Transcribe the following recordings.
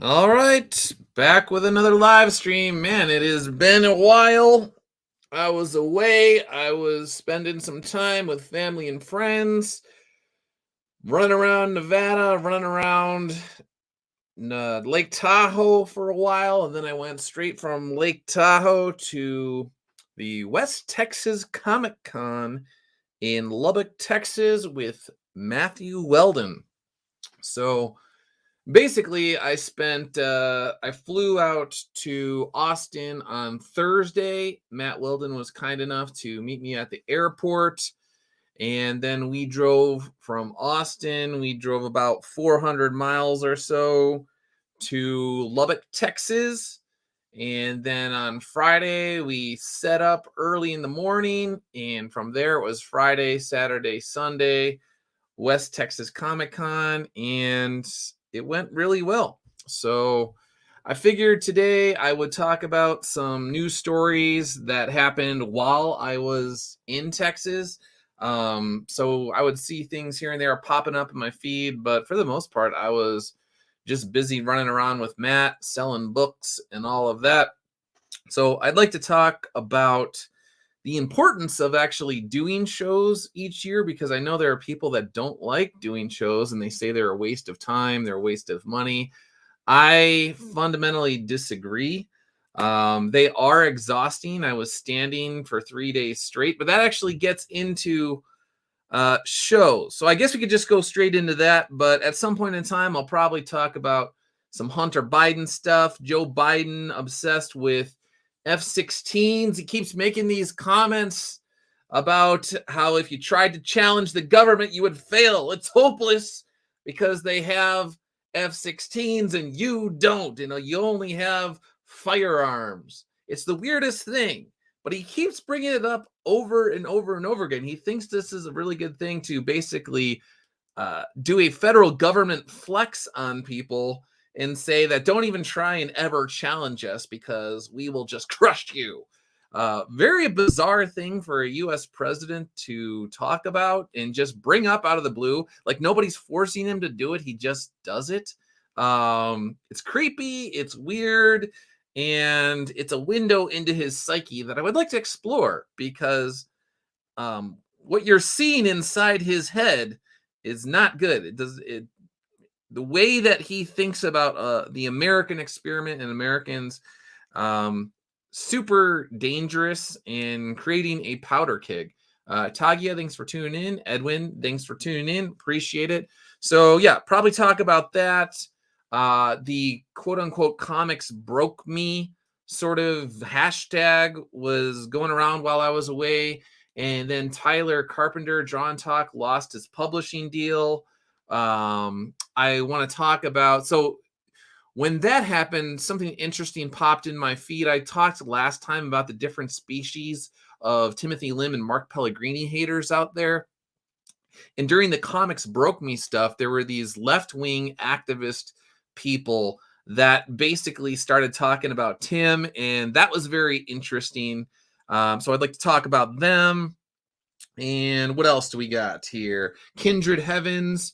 All right, back with another live stream. Man, it has been a while. I was away. I was spending some time with family and friends, running around Nevada, running around Lake Tahoe for a while, and then I went straight from Lake Tahoe to the West Texas Comic Con in Lubbock, Texas with Matthew Weldon. So, basically, I flew out to Austin on Thursday. Matt Weldon was kind enough to meet me at the airport. And then we drove from Austin. We drove about 400 miles or so to Lubbock, Texas. And then on Friday, we set up early in the morning. And from there, it was Friday, Saturday, Sunday, West Texas Comic Con, and it went really well. So I figured today I would talk about some news stories that happened while I was in Texas. So I would see things here and there popping up in my feed, but for the most part, I was just busy running around with Matt, selling books and all of that. So I'd like to talk about the importance of actually doing shows each year, because I know there are people that don't like doing shows and they say they're a waste of time, they're a waste of money. I fundamentally disagree. They are exhausting. I was standing for 3 days straight, but that actually gets into shows. So I guess we could just go straight into that. But at some point in time, I'll probably talk about some Hunter Biden stuff. Joe Biden obsessed with F-16s. He keeps making these comments about how if you tried to challenge the government, you would fail. It's hopeless because they have F-16s and you don't. You only have firearms. It's the weirdest thing, but he keeps bringing it up over and over and over again. He thinks this is a really good thing to basically do a federal government flex on people and say that don't even try and ever challenge us because we will just crush you. Very bizarre thing for a U.S. president to talk about and just bring up out of the blue. Like nobody's forcing him to do it. He just does it. It's creepy. It's weird. And it's a window into his psyche that I would like to explore because what you're seeing inside his head is not good. The way that he thinks about the American experiment and Americans, super dangerous in creating a powder keg. Tagia, thanks for tuning in. Edwin, thanks for tuning in. Appreciate it. So yeah, probably talk about that. The quote unquote comics broke me sort of hashtag was going around while I was away. And then Tyler Carpenter, Drawn Talk, lost his publishing deal. I want to talk about, so when that happened, something interesting popped in my feed. I talked last time about the different species of Timothy Lim and Mark Pellegrini haters out there. And during the comics broke me stuff, there were these left-wing activist people that basically started talking about Tim, and that was very interesting. So I'd like to talk about them. And what else do we got here? Kindred Heavens.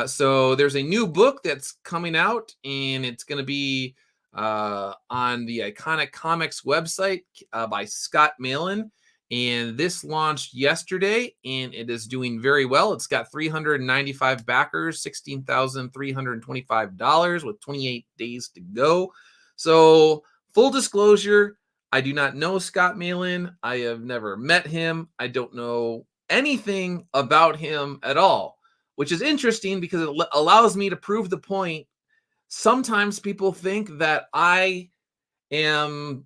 So there's a new book that's coming out, and it's going to be on the Iconic Comics website by Scott Malin. And this launched yesterday, and it is doing very well. It's got 395 backers, $16,325 with 28 days to go. So, full disclosure, I do not know Scott Malin. I have never met him. I don't know anything about him at all, which is interesting because it allows me to prove the point. Sometimes people think that I am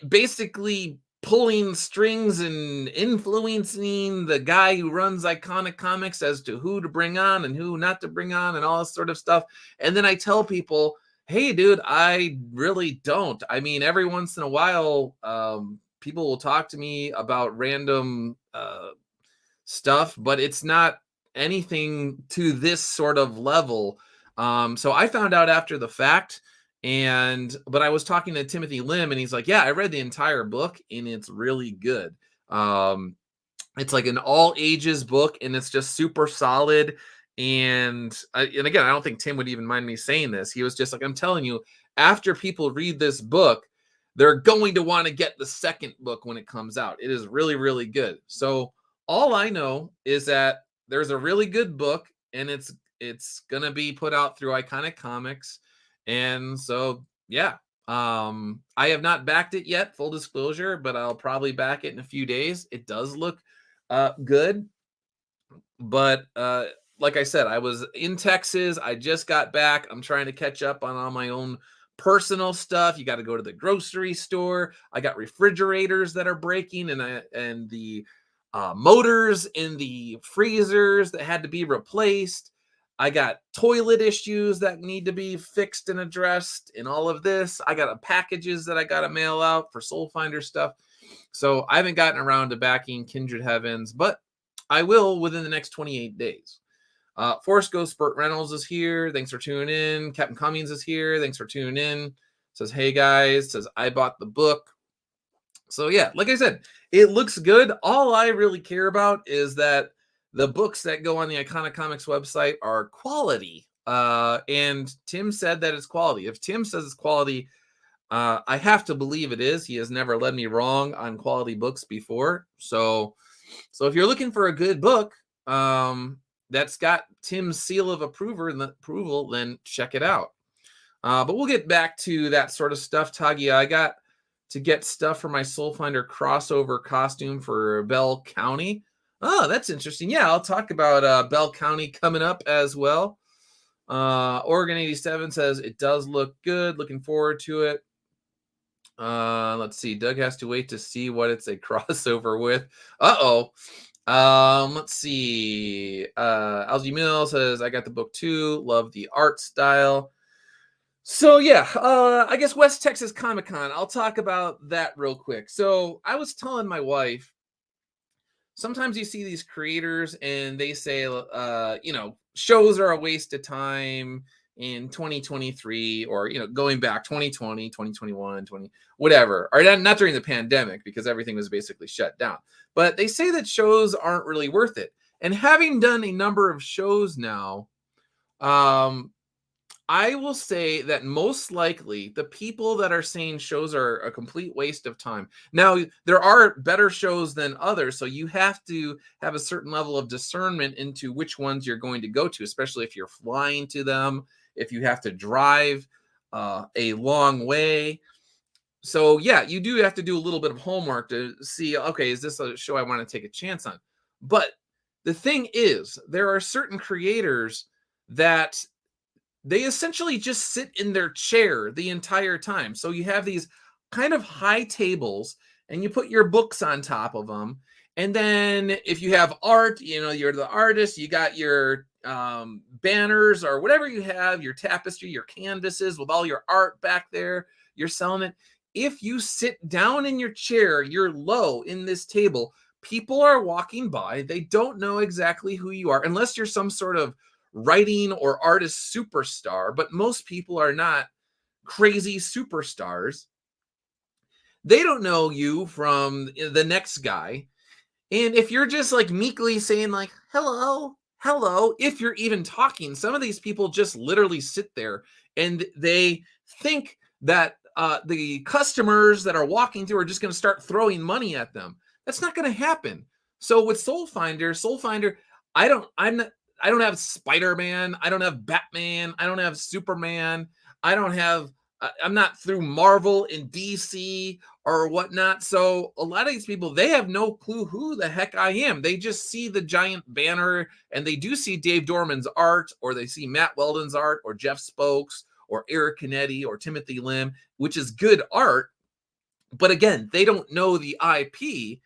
basically pulling strings and influencing the guy who runs Iconic Comics as to who to bring on and who not to bring on and all this sort of stuff. And then I tell people, hey, dude, I really don't. I mean, every once in a while, people will talk to me about random stuff, but it's not anything to this sort of level. So I found out after the fact, but I was talking to Timothy Lim, and he's like, "Yeah, I read the entire book, and it's really good. It's like an all ages book, and it's just super solid. And again, I don't think Tim would even mind me saying this. He was just like, I'm telling you, after people read this book, they're going to want to get the second book when it comes out. It is really, really good. So all I know is that there's a really good book, and it's gonna be put out through Iconic Comics. And so yeah. I have not backed it yet, full disclosure, but I'll probably back it in a few days. It does look good. But like I said, I was in Texas. I just got back. I'm trying to catch up on all my own personal stuff. You got to go to the grocery store. I got refrigerators that are breaking, and the motors in the freezers that had to be replaced. I got toilet issues that need to be fixed and addressed, and all of this. I got packages that I got to mail out for Soul Finder stuff. So I haven't gotten around to backing Kindred Heavens, but I will within the next 28 days. Force Ghost Burt Reynolds is here. Thanks for tuning in. Captain Cummings is here. Thanks for tuning in. Says, hey guys. Says, I bought the book. So yeah, like I said, it looks good. All I really care about is that the books that go on the Iconic Comics website are quality. And Tim said that it's quality. If Tim says it's quality, I have to believe it is. He has never led me wrong on quality books before. So if you're looking for a good book that's got Tim's seal of approval, then check it out. But we'll get back to that sort of stuff. Tagia, I got to get stuff for my Soul Finder crossover costume for Bell County. Oh, that's interesting. Yeah, I'll talk about Bell County coming up as well. Oregon 87 says it does look good. Looking forward to it. Let's see. Doug has to wait to see what it's a crossover with. Let's see. Algie Mill says, I got the book too. Love the art style. So yeah, I guess West Texas Comic Con. I'll talk about that real quick. So I was telling my wife, sometimes you see these creators and they say, shows are a waste of time in 2023, or, going back 2020, 2021, 20, whatever, or not during the pandemic because everything was basically shut down. But they say that shows aren't really worth it. And having done a number of shows now, I will say that most likely the people that are saying shows are a complete waste of time. Now, there are better shows than others, so you have to have a certain level of discernment into which ones you're going to go to, especially if you're flying to them, if you have to drive a long way. So, yeah, you do have to do a little bit of homework to see, okay, is this a show I want to take a chance on? But the thing is, there are certain creators that they essentially just sit in their chair the entire time. So you have these kind of high tables and you put your books on top of them. And then if you have art, you're the artist, you got your banners or whatever you have, your tapestry, your canvases with all your art back there, you're selling it. If you sit down in your chair, you're low in this table, people are walking by. They don't know exactly who you are, unless you're some sort of writing or artist superstar, but most people are not crazy superstars. They don't know you from the next guy. And if you're just like meekly saying like, hello, if you're even talking, some of these people just literally sit there and they think that the customers that are walking through are just going to start throwing money at them. That's not going to happen. So with Soul Finder, I don't have Spider-Man. I don't have Batman. I don't have Superman. I'm not through Marvel and DC or whatnot. So a lot of these people, they have no clue who the heck I am. They just see the giant banner and they do see Dave Dorman's art, or they see Matt Weldon's art, or Jeff Spokes, or Eric Canetti, or Timothy Lim, which is good art. But again, they don't know the IP.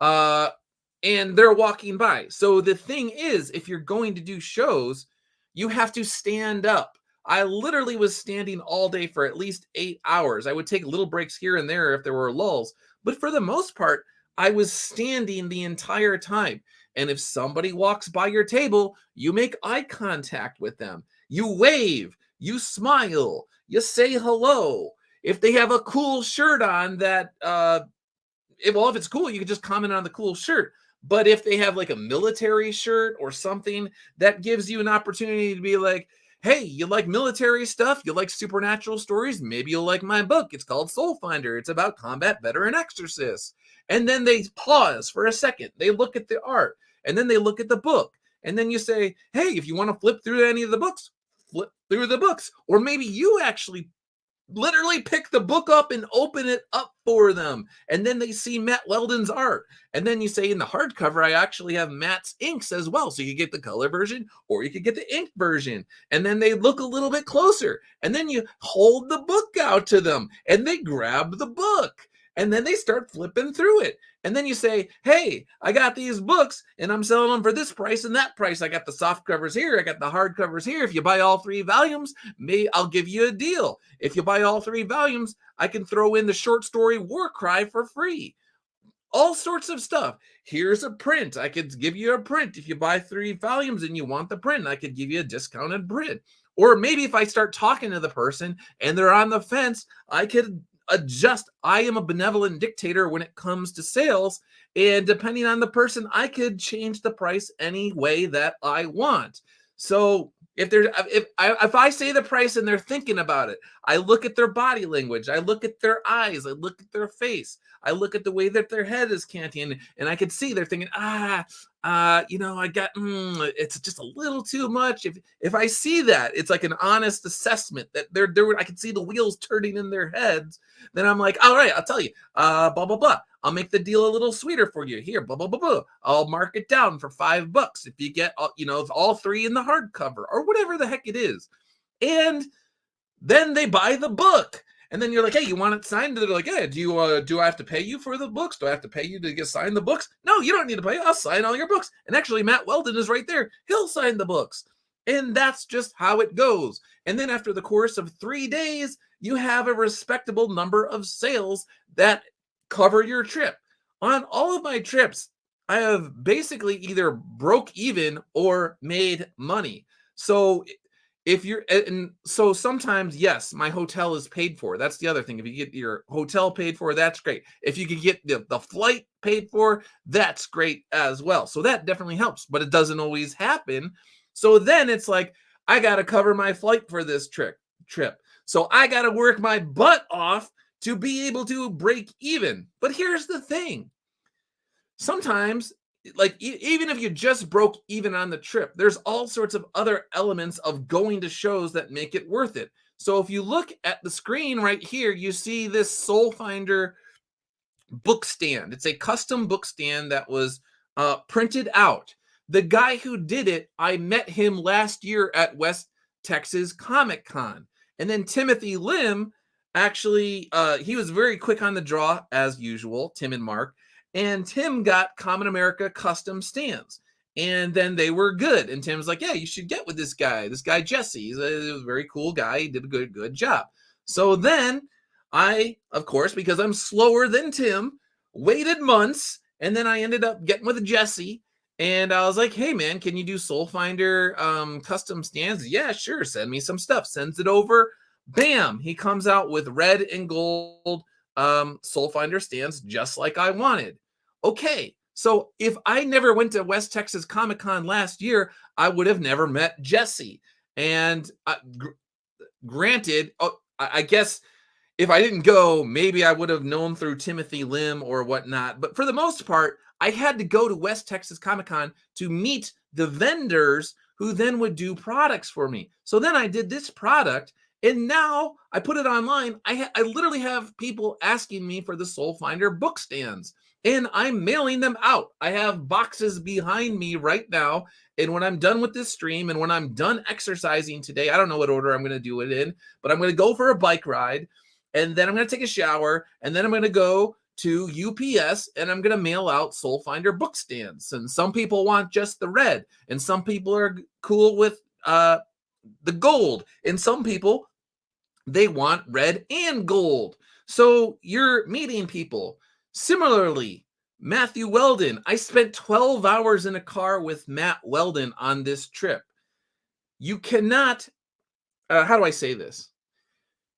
And they're walking by. So the thing is, if you're going to do shows, you have to stand up. I literally was standing all day for at least 8 hours. I would take little breaks here and there if there were lulls. But for the most part, I was standing the entire time. And if somebody walks by your table, you make eye contact with them. You wave, you smile, you say hello. If they have a cool shirt on if it's cool, you can just comment on the cool shirt. But if they have like a military shirt or something, that gives you an opportunity to be like, hey, you like military stuff? You like supernatural stories? Maybe you'll like my book. It's called Soul Finder. It's about combat veteran exorcists. And then they pause for a second. They look at the art and then they look at the book. And then you say, hey, if you want to flip through any of the books, flip through the books. Or maybe you actually literally pick the book up and open it up for them. And then they see Matt Weldon's art. And then you say in the hardcover, I actually have Matt's inks as well. So you get the color version or you could get the ink version. And then they look a little bit closer. And then you hold the book out to them and they grab the book. And then they start flipping through it. And then you say, hey, I got these books and I'm selling them for this price and that price. I got the soft covers here. I got the hard covers here. If you buy all 3 volumes, I'll give you a deal. If you buy all 3 volumes, I can throw in the short story War Cry for free. All sorts of stuff. Here's a print. I could give you a print. If you buy 3 volumes and you want the print, I could give you a discounted print. Or maybe if I start talking to the person and they're on the fence, I could adjust. I am a benevolent dictator when it comes to sales. And depending on the person, I could change the price any way that I want. So if I say the price and they're thinking about it, I look at their body language, I look at their eyes, I look at their face, I look at the way that their head is canting, and I could see they're thinking, I got, it's just a little too much. If I see that, it's like an honest assessment that I can see the wheels turning in their heads. Then I'm like, all right, I'll tell you, blah blah blah. I'll make the deal a little sweeter for you. Here, blah blah blah blah. I'll mark it down for $5 if you get, all 3 in the hardcover or whatever the heck it is. And then they buy the book. And then you're like, hey, you want it signed? They're like, yeah, do I have to pay you for the books? Do I have to pay you to get signed the books? No, you don't need to pay. I'll sign all your books. And actually, Matt Weldon is right there. He'll sign the books. And that's just how it goes. And then after the course of 3 days, you have a respectable number of sales that cover your trip. On all of my trips, I have basically either broke even or made money. So so sometimes, yes, my hotel is paid for. That's the other thing. If you get your hotel paid for, that's great. If you could get the flight paid for, that's great as well. So that definitely helps, but it doesn't always happen. So then it's like, I got to cover my flight for this trip. So I got to work my butt off to be able to break even. But here's the thing. Sometimes, like even if you just broke even on the trip, there's all sorts of other elements of going to shows that make it worth it. So if you look at the screen right here, you see this Soul Finder book stand. It's a custom book stand that was printed out. The guy who did it, I met him last year at West Texas Comic Con. And then Timothy Lim, actually, he was very quick on the draw as usual, Tim and Mark. And Tim got Common America custom stands. And then they were good. And Tim's like, yeah, you should get with this guy Jesse. He's a very cool guy. He did a good job. So then I, of course, because I'm slower than Tim, waited months. And then I ended up getting with Jesse. And I was like, hey, man, can you do Soul Finder custom stands? Yeah, sure. Send me some stuff. Sends it over. Bam. He comes out with red and gold Soul Finder stands just like I wanted. Okay. So if I never went to West Texas Comic Con last year, I would have never met Jesse. And granted, I guess if I didn't go, maybe I would have known through Timothy Lim or whatnot. But for the most part, I had to go to West Texas Comic Con to meet the vendors who then would do products for me. So then I did this product, and now I put it online. I literally have people asking me for the Soul Finder book stands, and I'm mailing them out. I have boxes behind me right now. And when I'm done with this stream and when I'm done exercising today, I don't know what order I'm going to do it in, but I'm going to go for a bike ride, and then I'm going to take a shower, and then I'm going to go to UPS and I'm going to mail out Soul Finder book stands. And some people want just the red, and some people are cool with the gold, and some people, they want red and gold. So you're meeting people. Similarly, Matthew Weldon, I spent 12 hours in a car with Matt Weldon on this trip. You cannot, how do I say this?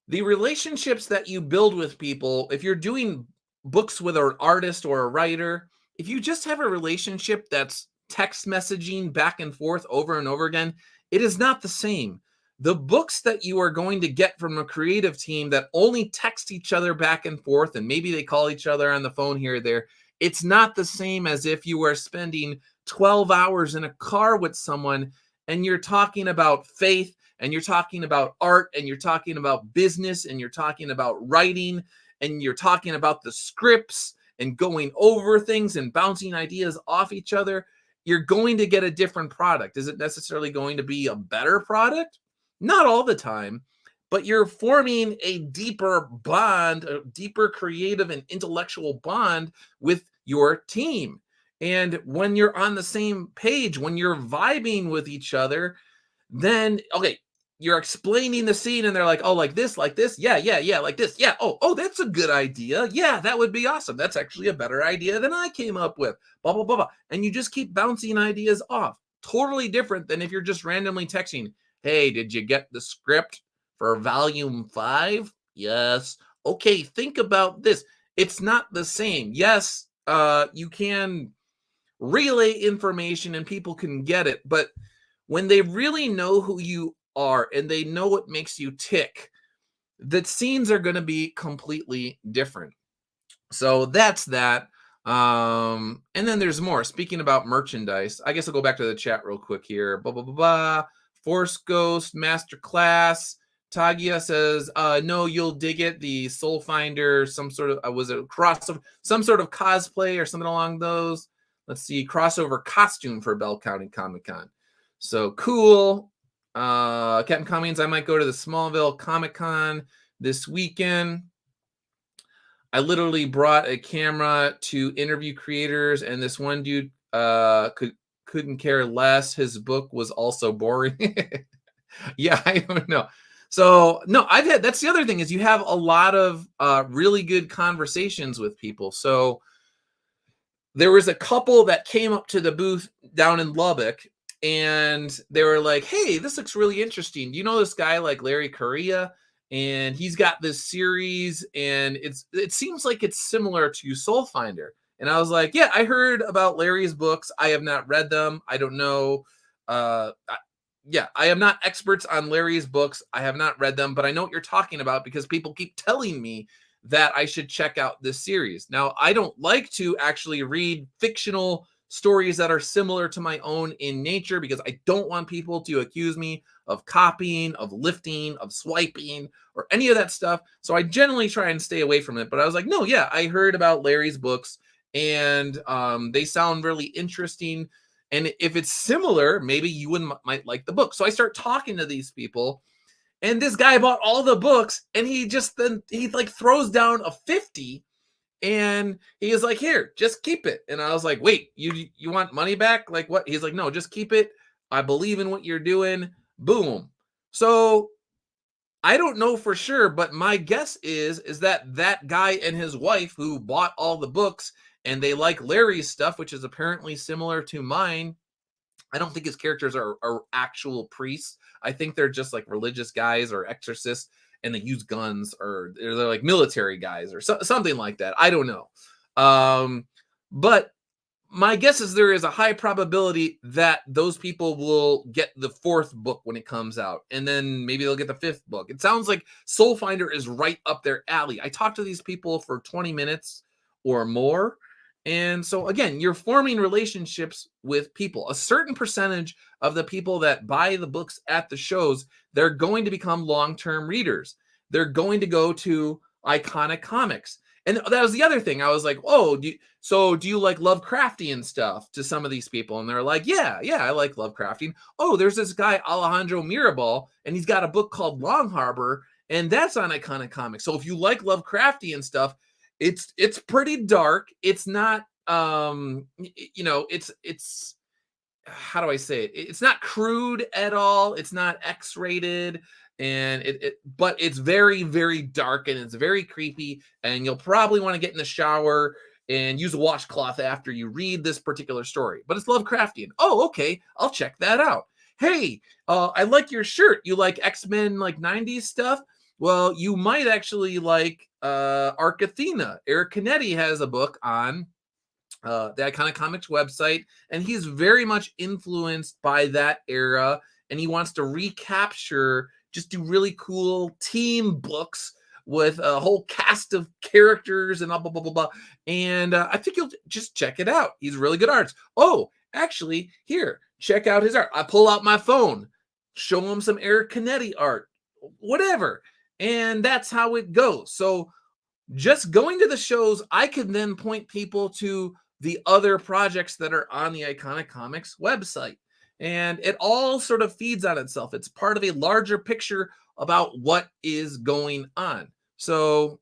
The relationships that you build with people, if you're doing books with an artist or a writer, if you just have a relationship that's text messaging back and forth over and over again, it is not the same. The books that you are going to get from a creative team that only text each other back and forth, and maybe they call each other on the phone here or there, it's not the same as if you are spending 12 hours in a car with someone and you're talking about faith and you're talking about art and you're talking about business and you're talking about writing and you're talking about the scripts and going over things and bouncing ideas off each other. You're going to get a different product. Is it necessarily going to be a better product? Not all the time, but you're forming a deeper bond, a deeper creative and intellectual bond with your team. And when you're on the same page, when you're vibing with each other, then okay, you're explaining the scene and they're like, oh, like this, yeah, yeah, yeah, like this, yeah, oh, that's a good idea, yeah, that would be awesome, that's actually a better idea than I came up with, blah blah blah blah. And you just keep bouncing ideas off. Totally different than if you're just randomly texting, hey, did you get the script for volume 5? Yes. Okay, think about this. It's not the same. Yes, you can relay information and people can get it, but when they really know who you are and they know what makes you tick, the scenes are going to be completely different. So that's that. And then there's more. Speaking about merchandise, I guess I'll go back to the chat real quick here. Blah blah blah blah. Force Ghost Masterclass. Tagia says, no, you'll dig it. The Soul Finder, some sort of was it a crossover, some sort of cosplay or something along those. Let's see, crossover costume for Bell County Comic Con. So cool. Captain Cummings, I might go to the Smallville Comic Con this weekend. I literally brought a camera to interview creators, and this one dude couldn't care less. His book was also boring. Yeah, I don't know. So no, that's the other thing is you have a lot of really good conversations with people. So there was a couple that came up to the booth down in Lubbock and they were like, hey, this looks really interesting. Do you know this guy like Larry Correia? And he's got this series and it seems like it's similar to Soul Finder. And I was like, yeah, I heard about Larry's books. I have not read them. I don't know. Yeah, I am not experts on Larry's books. I have not read them, but I know what you're talking about because people keep telling me that I should check out this series. Now, I don't like to actually read fictional stories that are similar to my own in nature because I don't want people to accuse me of copying, of lifting, of swiping, or any of that stuff. So I generally try and stay away from it. But I was like, no, yeah, I heard about Larry's books and they sound really interesting. And if it's similar, maybe you might like the book. So I start talking to these people. And this guy bought all the books and he like throws down a 50 and he is like, here, just keep it. And I was like, wait, you want money back? Like what? He's like, no, just keep it. I believe in what you're doing. Boom. So I don't know for sure, but my guess is that guy and his wife who bought all the books and they like Larry's stuff, which is apparently similar to mine. I don't think his characters are actual priests. I think they're just like religious guys or exorcists and they use guns or they're like military guys or something like that. I don't know. But my guess is there is a high probability that those people will get the 4th book when it comes out. And then maybe they'll get the 5th book. It sounds like Soul Finder is right up their alley. I talked to these people for 20 minutes or more. And so again, you're forming relationships with people. A certain percentage of the people that buy the books at the shows, they're going to become long-term readers. They're going to go to iconic comics. And that was the other thing. I was like, oh, do you like Lovecraftian stuff to some of these people? And they're like, yeah, I like Lovecraftian. Oh, there's this guy, Alejandro Mirabal, and he's got a book called Long Harbor, and that's on iconic comics. So if you like Lovecraftian stuff, it's pretty dark. It's not it's how do I say it? It's not crude at all. It's not X-rated and but it's very, very dark and it's very creepy and you'll probably want to get in the shower and use a washcloth after you read this particular story. But it's Lovecraftian. Oh, okay. I'll check that out. Hey, I like your shirt. You like X-Men like 90s stuff? Well, you might actually like Arc Athena. Eric Canetti has a book on the Iconic Comics website, and he's very much influenced by that era, and he wants to recapture, just do really cool team books with a whole cast of characters and blah blah blah blah blah. And I think you'll just check it out. He's really good arts. Oh, actually, here, check out his art. I pull out my phone, show him some Eric Canetti art, whatever, and that's how it goes. So just going to the shows, I can then point people to the other projects that are on the Iconic Comics website. And it all sort of feeds on itself. It's part of a larger picture about what is going on. So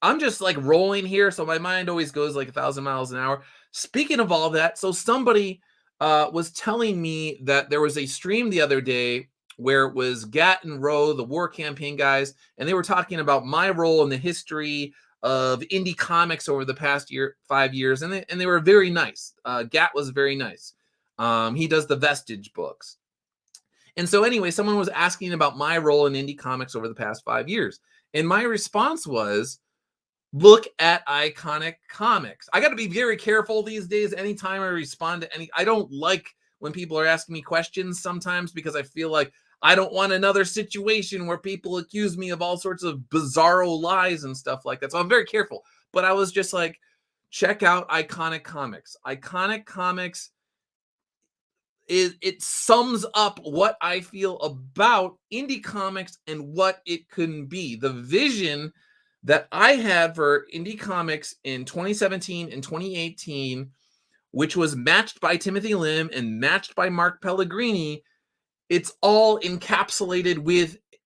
I'm just like rolling here. So my mind always goes like 1,000 miles an hour. Speaking of all that, so somebody was telling me that there was a stream the other day where it was Gat and Rowe, the war campaign guys, and they were talking about my role in the history of indie comics over the past 5 years, and they were very nice. Gat was very nice. He does the Vestige books. And so anyway, someone was asking about my role in indie comics over the past 5 years. And my response was, look at Iconic Comics. I got to be very careful these days. Anytime I respond to I don't like when people are asking me questions sometimes, because I feel like I don't want another situation where people accuse me of all sorts of bizarro lies and stuff like that. So I'm very careful. But I was just like, check out Iconic Comics. Iconic Comics it sums up what I feel about indie comics and what it can be. The vision that I had for indie comics in 2017 and 2018, which was matched by Timothy Lim and matched by Mark Pellegrini, it's all encapsulated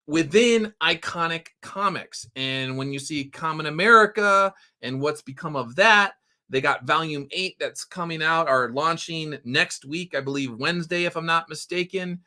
within Iconic Comics. And when you see Common America and what's become of that, they got volume 8 that's coming out or launching next week, I believe Wednesday, if I'm not mistaken.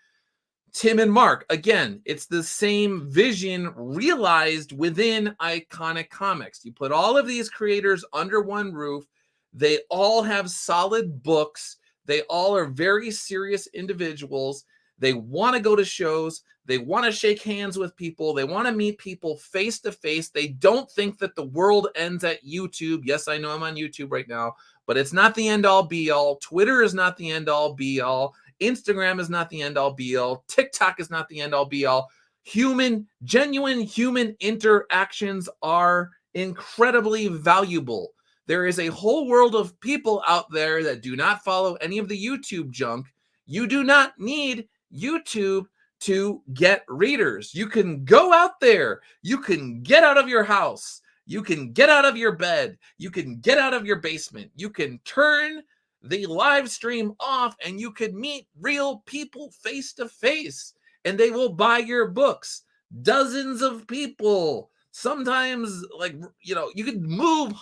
Tim and Mark, again, it's the same vision realized within Iconic Comics. You put all of these creators under one roof. They all have solid books. They all are very serious individuals. They want to go to shows. They want to shake hands with people. They want to meet people face to face. They don't think that the world ends at YouTube. Yes, I know I'm on YouTube right now, but it's not the end all be all. Twitter is not the end all be all. Instagram is not the end all be all. TikTok is not the end all be all. Genuine human interactions are incredibly valuable. There is a whole world of people out there that do not follow any of the YouTube junk. You do not need YouTube to get readers. You can go out there. You can get out of your house. You can get out of your bed. You can get out of your basement. You can turn the live stream off and you can meet real people face to face, and they will buy your books. Dozens of people. Sometimes, like, you could move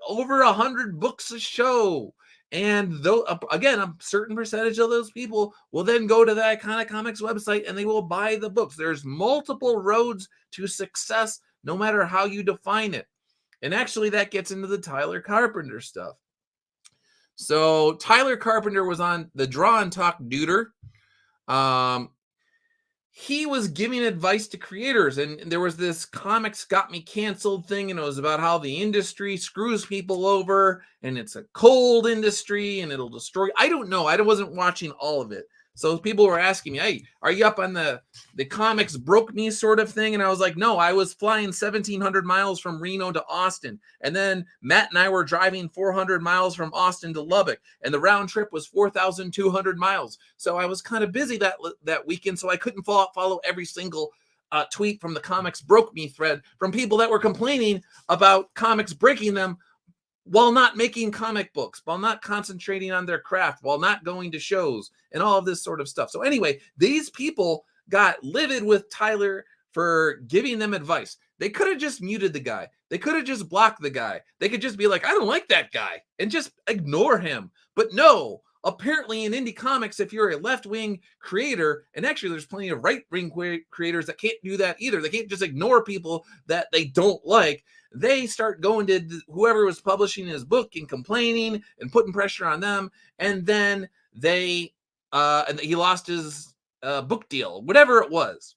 over 100 books a show. And though, again, a certain percentage of those people will then go to the Iconic Comics website and they will buy the books. There's multiple roads to success, no matter how you define it. And actually, that gets into the Tyler Carpenter stuff. So Tyler Carpenter was on the Draw and Talk Duder. He was giving advice to creators, and there was this Comics Got Me Canceled thing, and it was about how the industry screws people over, and it's a cold industry, and it'll destroy. I don't know. I wasn't watching all of it. So people were asking me, hey, are you up on the comics broke me sort of thing? And I was like, no, I was flying 1,700 miles from Reno to Austin. And then Matt and I were driving 400 miles from Austin to Lubbock. And the round trip was 4,200 miles. So I was kind of busy that weekend, so I couldn't follow every single tweet from the Comics Broke Me thread from people that were complaining about comics breaking them while not making comic books, while not concentrating on their craft, while not going to shows, and all of this sort of stuff. So anyway, these people got livid with Tyler for giving them advice. They could have just muted the guy. They could have just blocked the guy. They could just be like, I don't like that guy, and just ignore him. But no, apparently in indie comics, if you're a left-wing creator, and actually there's plenty of right-wing creators that can't do that either. They can't just ignore people that they don't like. They start going to whoever was publishing his book and complaining and putting pressure on them. And then and he lost his book deal, whatever it was.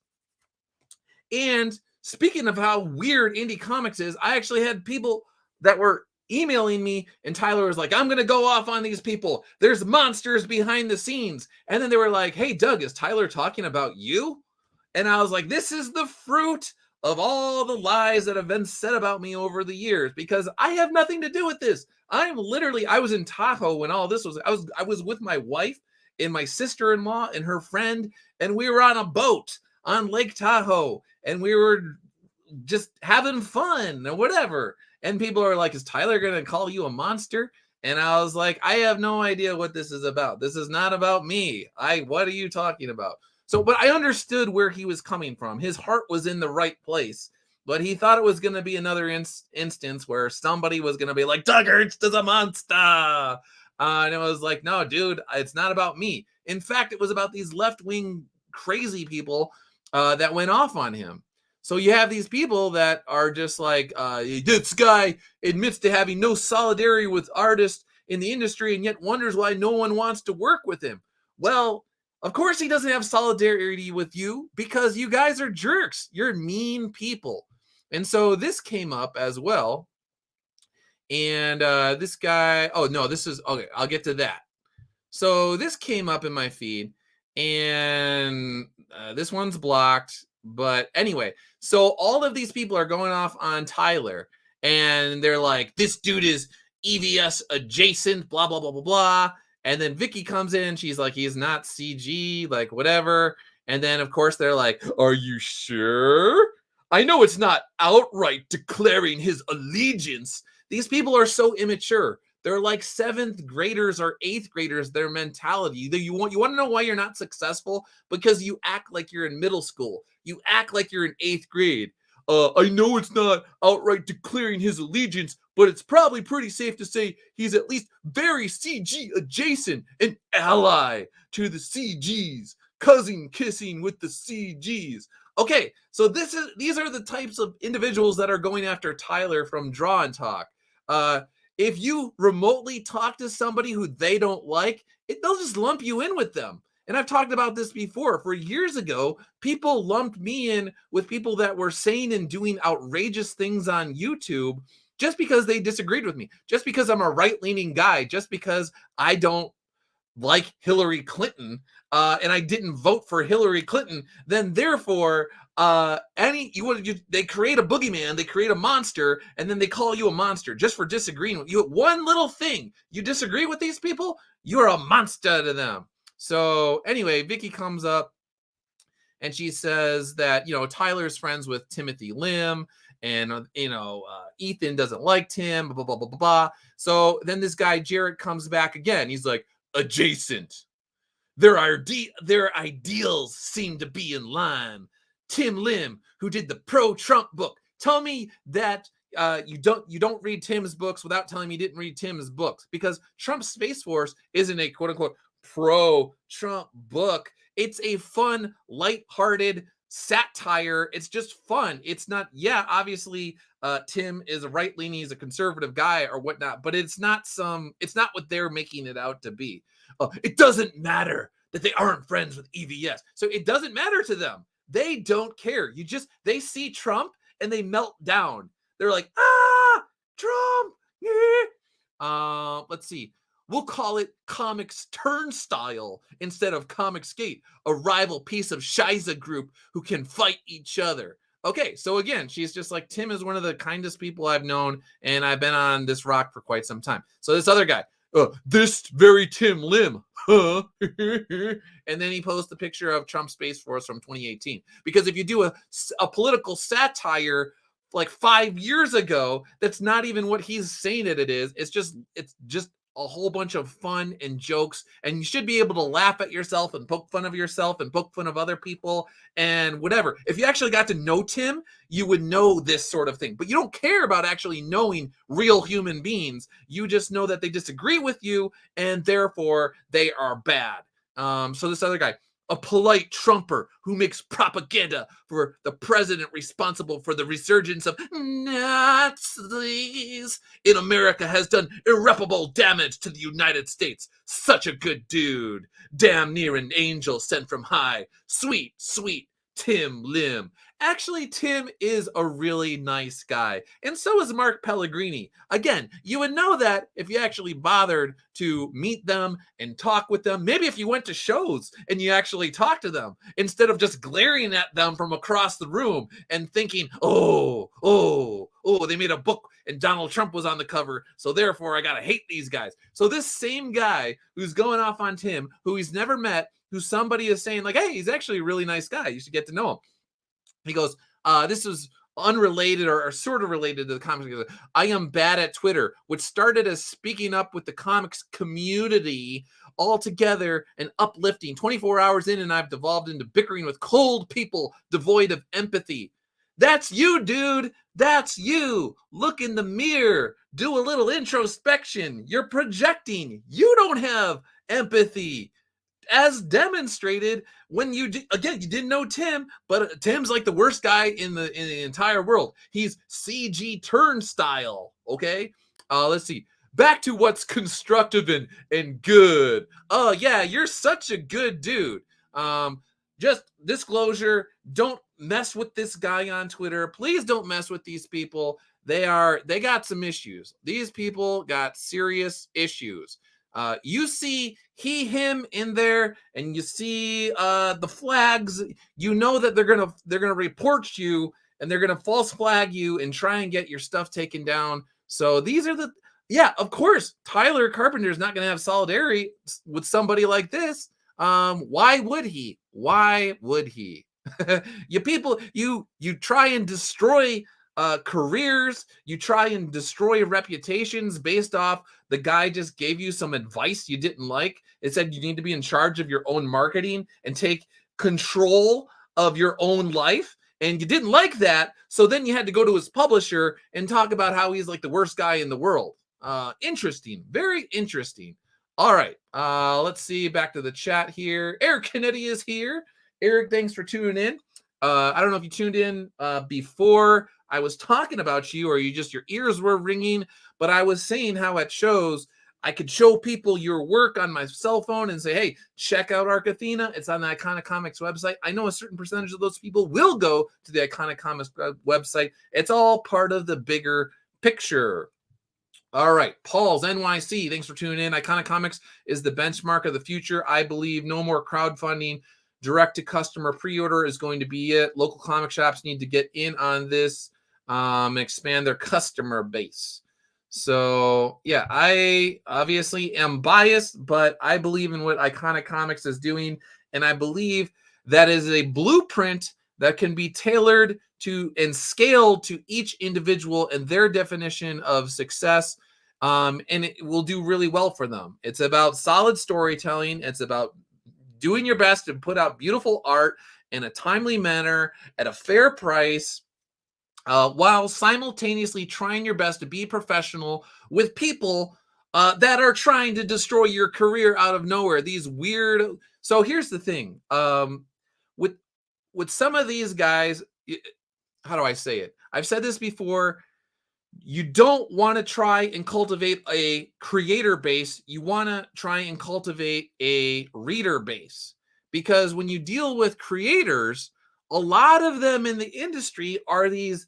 And speaking of how weird indie comics is, I actually had people that were emailing me, and Tyler was like, I'm going to go off on these people. There's monsters behind the scenes. And then they were like, hey, Doug, is Tyler talking about you? And I was like, this is the fruit of all the lies that have been said about me over the years, because I have nothing to do with this. I was in Tahoe when all this was, I was with my wife and my sister-in-law and her friend, and we were on a boat on Lake Tahoe, and we were just having fun or whatever. And people are like, is Tyler going to call you a monster? And I was like, I have no idea what this is about. This is not about me. What are you talking about? So, but I understood where he was coming from. His heart was in the right place, but he thought it was going to be another instance where somebody was going to be like, Doug Ernst is a monster. And it was like, no, dude, it's not about me. In fact, it was about these left-wing crazy people that went off on him. So you have these people that are just like, this guy admits to having no solidarity with artists in the industry and yet wonders why no one wants to work with him. Well, of course he doesn't have solidarity with you because you guys are jerks. You're mean people. And so this came up as well. And this guy, okay, I'll get to that. So this came up in my feed, and this one's blocked. But anyway, so all of these people are going off on Tyler, and they're like, this dude is EVS adjacent, blah, blah, blah, blah, blah. And then Vicky comes in. She's like, he's not CG, like whatever. And then, of course, they're like, are you sure? I know it's not outright declaring his allegiance. These people are so immature. They're like 7th graders or 8th graders, their mentality. You want to know why you're not successful? Because you act like you're in middle school. You act like you're in 8th grade. I know it's not outright declaring his allegiance, but it's probably pretty safe to say he's at least very CG adjacent, an ally to the CGs, cousin kissing with the CGs. Okay, so these are the types of individuals that are going after Tyler from Draw and Talk. If you remotely talk to somebody who they don't like, they'll just lump you in with them. And I've talked about this before. For years ago, people lumped me in with people that were saying and doing outrageous things on YouTube just because they disagreed with me, just because I'm a right-leaning guy, just because I don't like Hillary Clinton, and I didn't vote for Hillary Clinton, then therefore, they create a boogeyman, they create a monster, and then they call you a monster just for disagreeing with you. One little thing, you disagree with these people, you're a monster to them. So anyway, Vicky comes up and she says that, Tyler's friends with Timothy Lim, and, Ethan doesn't like Tim, blah, blah, blah, blah, blah. So then this guy, Jarrett, comes back again. He's like, adjacent. Their ideals seem to be in line. Tim Lim, who did the pro-Trump book. Tell me that you don't read Tim's books without telling me you didn't read Tim's books, because Trump's Space Force isn't a quote-unquote pro-Trump book. It's a fun, lighthearted satire. It's just fun. It's not, obviously Tim is a right-leaning, he's a conservative guy or whatnot, but it's not what they're making it out to be. It doesn't matter that they aren't friends with EVS. So it doesn't matter to them. They don't care. They see Trump and they melt down. They're like, Trump. Yeah. Let's see. We'll call it Comics Turnstile instead of Comics Gate, a rival piece of Shiza group who can fight each other. Okay, so again, she's just like, Tim is one of the kindest people I've known, and I've been on this rock for quite some time. So this other guy, this very Tim Lim, huh? And then he posts the picture of Trump Space Force from 2018. Because if you do a political satire like 5 years ago, that's not even what he's saying it is. It's just a whole bunch of fun and jokes, and you should be able to laugh at yourself and poke fun of yourself and poke fun of other people and whatever. If you actually got to know Tim, you would know this sort of thing, but you don't care about actually knowing real human beings. You just know that they disagree with you and therefore they are bad. So this other guy, a polite Trumper who makes propaganda for the president responsible for the resurgence of Nazis in America, has done irreparable damage to the United States. Such a good dude. Damn near an angel sent from high. Sweet, sweet Tim Lim. Actually, Tim is a really nice guy, and so is Mark Pellegrini. Again, you would know that if you actually bothered to meet them and talk with them. Maybe if you went to shows and you actually talked to them instead of just glaring at them from across the room and thinking, they made a book and Donald Trump was on the cover, so therefore I gotta hate these guys. So this same guy who's going off on Tim, who he's never met, who somebody is saying like, hey, he's actually a really nice guy, you should get to know him. He goes, this is unrelated or sort of related to the comics. I am bad at Twitter, which started as speaking up with the comics community altogether and uplifting. 24 hours in, and I've devolved into bickering with cold people devoid of empathy. That's you, dude. That's you. Look in the mirror. Do a little introspection. You're projecting. You don't have empathy, as demonstrated when you didn't know Tim, but Tim's like the worst guy in the entire world. He's CG turnstile. Okay, let's see. Back to what's constructive and good. Oh yeah, you're such a good dude. Just disclosure: don't mess with this guy on Twitter. Please don't mess with these people. They got some issues. These people got serious issues. You see he, him in there, and you see the flags. You know that they're gonna report you, and they're gonna false flag you and try and get your stuff taken down. So these are of course, Tyler Carpenter is not gonna have solidarity with somebody like this. Why would he? Why would he? You people, you try and destroy careers, you try and destroy reputations based off the guy just gave you some advice you didn't like. It said you need to be in charge of your own marketing and take control of your own life, and you didn't like that, so then you had to go to his publisher and talk about how he's like the worst guy in the world. Interesting, very interesting. All right, let's see, back to the chat here. Eric Kennedy is here. Eric, thanks for tuning in. I don't know if you tuned in before I was talking about you, or your ears were ringing, but I was saying how at shows I could show people your work on my cell phone and say, hey, check out Arc Athena. It's on the Iconic Comics website. I know a certain percentage of those people will go to the Iconic Comics website. It's all part of the bigger picture. All right, Paul's NYC, thanks for tuning in. Iconic Comics is the benchmark of the future. I believe no more crowdfunding. Direct-to-customer pre-order is going to be it. Local comic shops need to get in on this and expand their customer base. So, yeah, I obviously am biased, but I believe in what Iconic Comics is doing, and I believe that is a blueprint that can be tailored to and scaled to each individual and their definition of success, and it will do really well for them. It's about solid storytelling. It's about doing your best to put out beautiful art in a timely manner at a fair price, while simultaneously trying your best to be professional with people that are trying to destroy your career out of nowhere. These weird. So here's the thing. With some of these guys, how do I say it? I've said this before. You don't want to try and cultivate a creator base. You want to try and cultivate a reader base, because when you deal with creators, a lot of them in the industry are these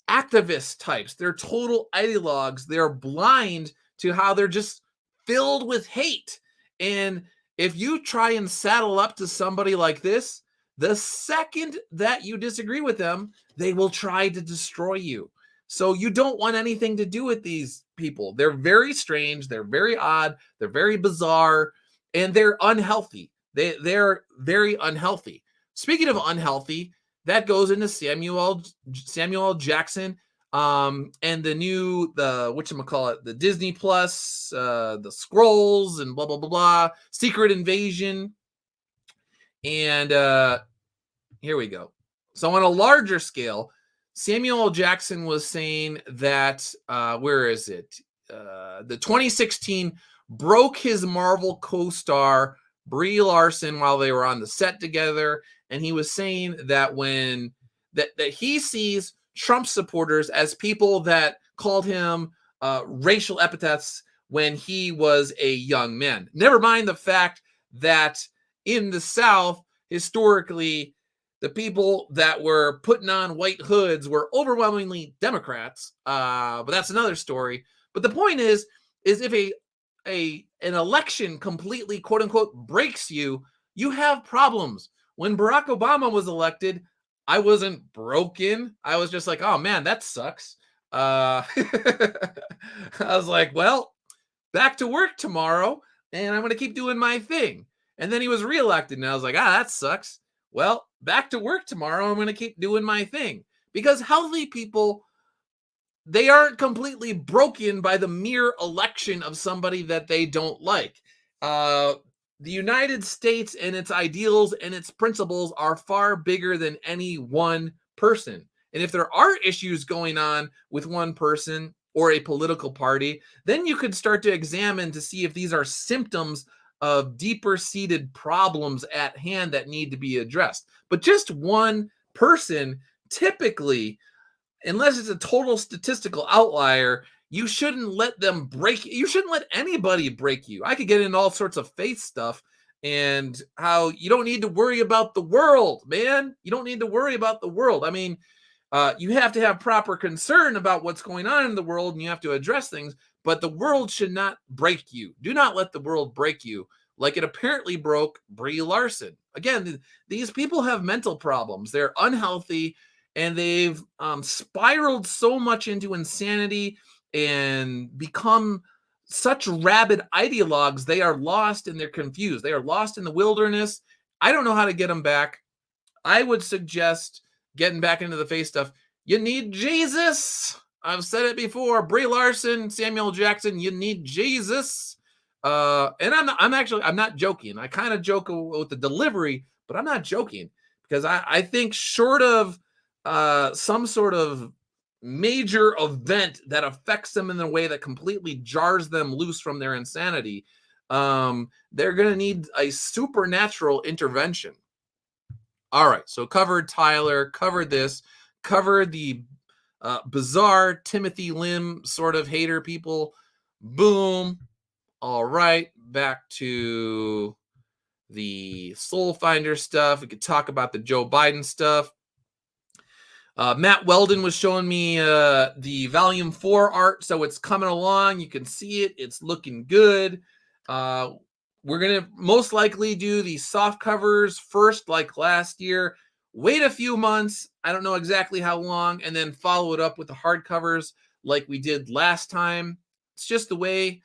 activist types. They're total ideologues. They're blind to how they're just filled with hate. And if you try and saddle up to somebody like this, the second that you disagree with them, they will try to destroy you. So you don't want anything to do with these people. They're very strange. They're very odd. They're very bizarre, and they're unhealthy. They're very unhealthy. Speaking of unhealthy, that goes into Samuel L. Jackson, and the Disney Plus, the Scrolls, and blah blah blah blah, Secret Invasion, and here we go. So on a larger scale, Samuel L. Jackson was saying that, the 2016 broke his Marvel co-star Brie Larson while they were on the set together, and he was saying that that he sees Trump supporters as people that called him racial epithets when he was a young man. Never mind the fact that in the South, historically, the people that were putting on white hoods were overwhelmingly Democrats. But that's another story. But the point is if an election completely quote unquote breaks you, you have problems. When Barack Obama was elected, I wasn't broken. I was just like, oh man, that sucks. I was like, well, back to work tomorrow, and I'm going to keep doing my thing. And then he was reelected, and I was like, that sucks. Well, back to work tomorrow. I'm going to keep doing my thing. Because healthy people, they aren't completely broken by the mere election of somebody that they don't like. The United States and its ideals and its principles are far bigger than any one person. And if there are issues going on with one person or a political party, then you could start to examine to see if these are symptoms of deeper seated problems at hand that need to be addressed. But just one person, typically, unless it's a total statistical outlier, you shouldn't let them break you. You shouldn't let anybody break you. I could get into all sorts of faith stuff and how you don't need to worry about the world, man. You don't need to worry about the world. I mean, you have to have proper concern about what's going on in the world, and you have to address things, but the world should not break you. Do not let the world break you like it apparently broke Brie Larson. Again, these people have mental problems. They're unhealthy, and they've spiraled so much into insanity and become such rabid ideologues. They are lost and they're confused. They are lost in the wilderness. I don't know how to get them back. I would suggest getting back into the faith stuff. You need Jesus. I've said it before. Brie Larson, Samuel Jackson, you need Jesus. And I'm not joking. I kind of joke with the delivery, but I'm not joking, because I think short of some sort of major event that affects them in a way that completely jars them loose from their insanity, they're going to need a supernatural intervention. All right, so covered Tyler, covered this, covered the bizarre Timothy Lim sort of hater people. Boom. All right, back to the Soul Finder stuff. We could talk about the Joe Biden stuff. Matt Weldon was showing me the Volume 4 art, so it's coming along. You can see it. It's looking good. We're going to most likely do the soft covers first, like last year. Wait a few months. I don't know exactly how long, and then follow it up with the hardcovers like we did last time. It's just the way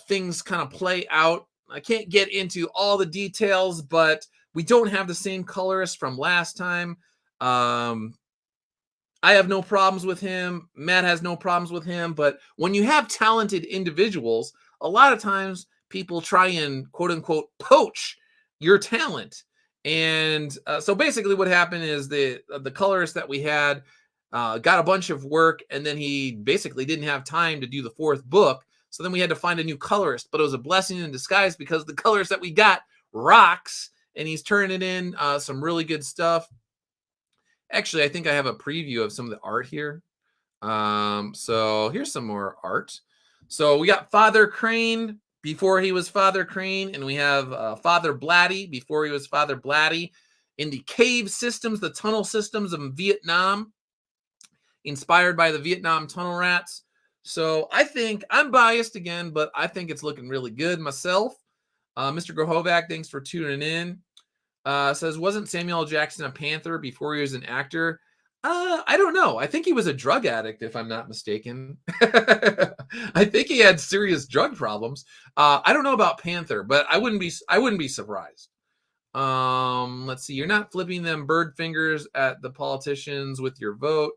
things kind of play out. I can't get into all the details, but we don't have the same colorist from last time. I have no problems with him. Matt has no problems with him. But when you have talented individuals, a lot of times people try and quote unquote poach your talent. And so basically what happened is the colorist that we had got a bunch of work, and then he basically didn't have time to do the fourth book. So then we had to find a new colorist, but it was a blessing in disguise because the colorist that we got rocks, and he's turning in some really good stuff. Actually, I think I have a preview of some of the art here. So here's some more art. So we got Father Crane before he was Father Crane, and we have Father Blatty before he was Father Blatty in the cave systems, the tunnel systems of Vietnam, inspired by the Vietnam tunnel rats. So I think I'm biased again, but I think it's looking really good myself. Mr. Grohovac, thanks for tuning in. Says, wasn't Samuel Jackson a Panther before he was an actor? I don't know. I think he was a drug addict, if I'm not mistaken. I think he had serious drug problems. I don't know about Panther, but I wouldn't be surprised. Let's see. You're not flipping them bird fingers at the politicians with your vote.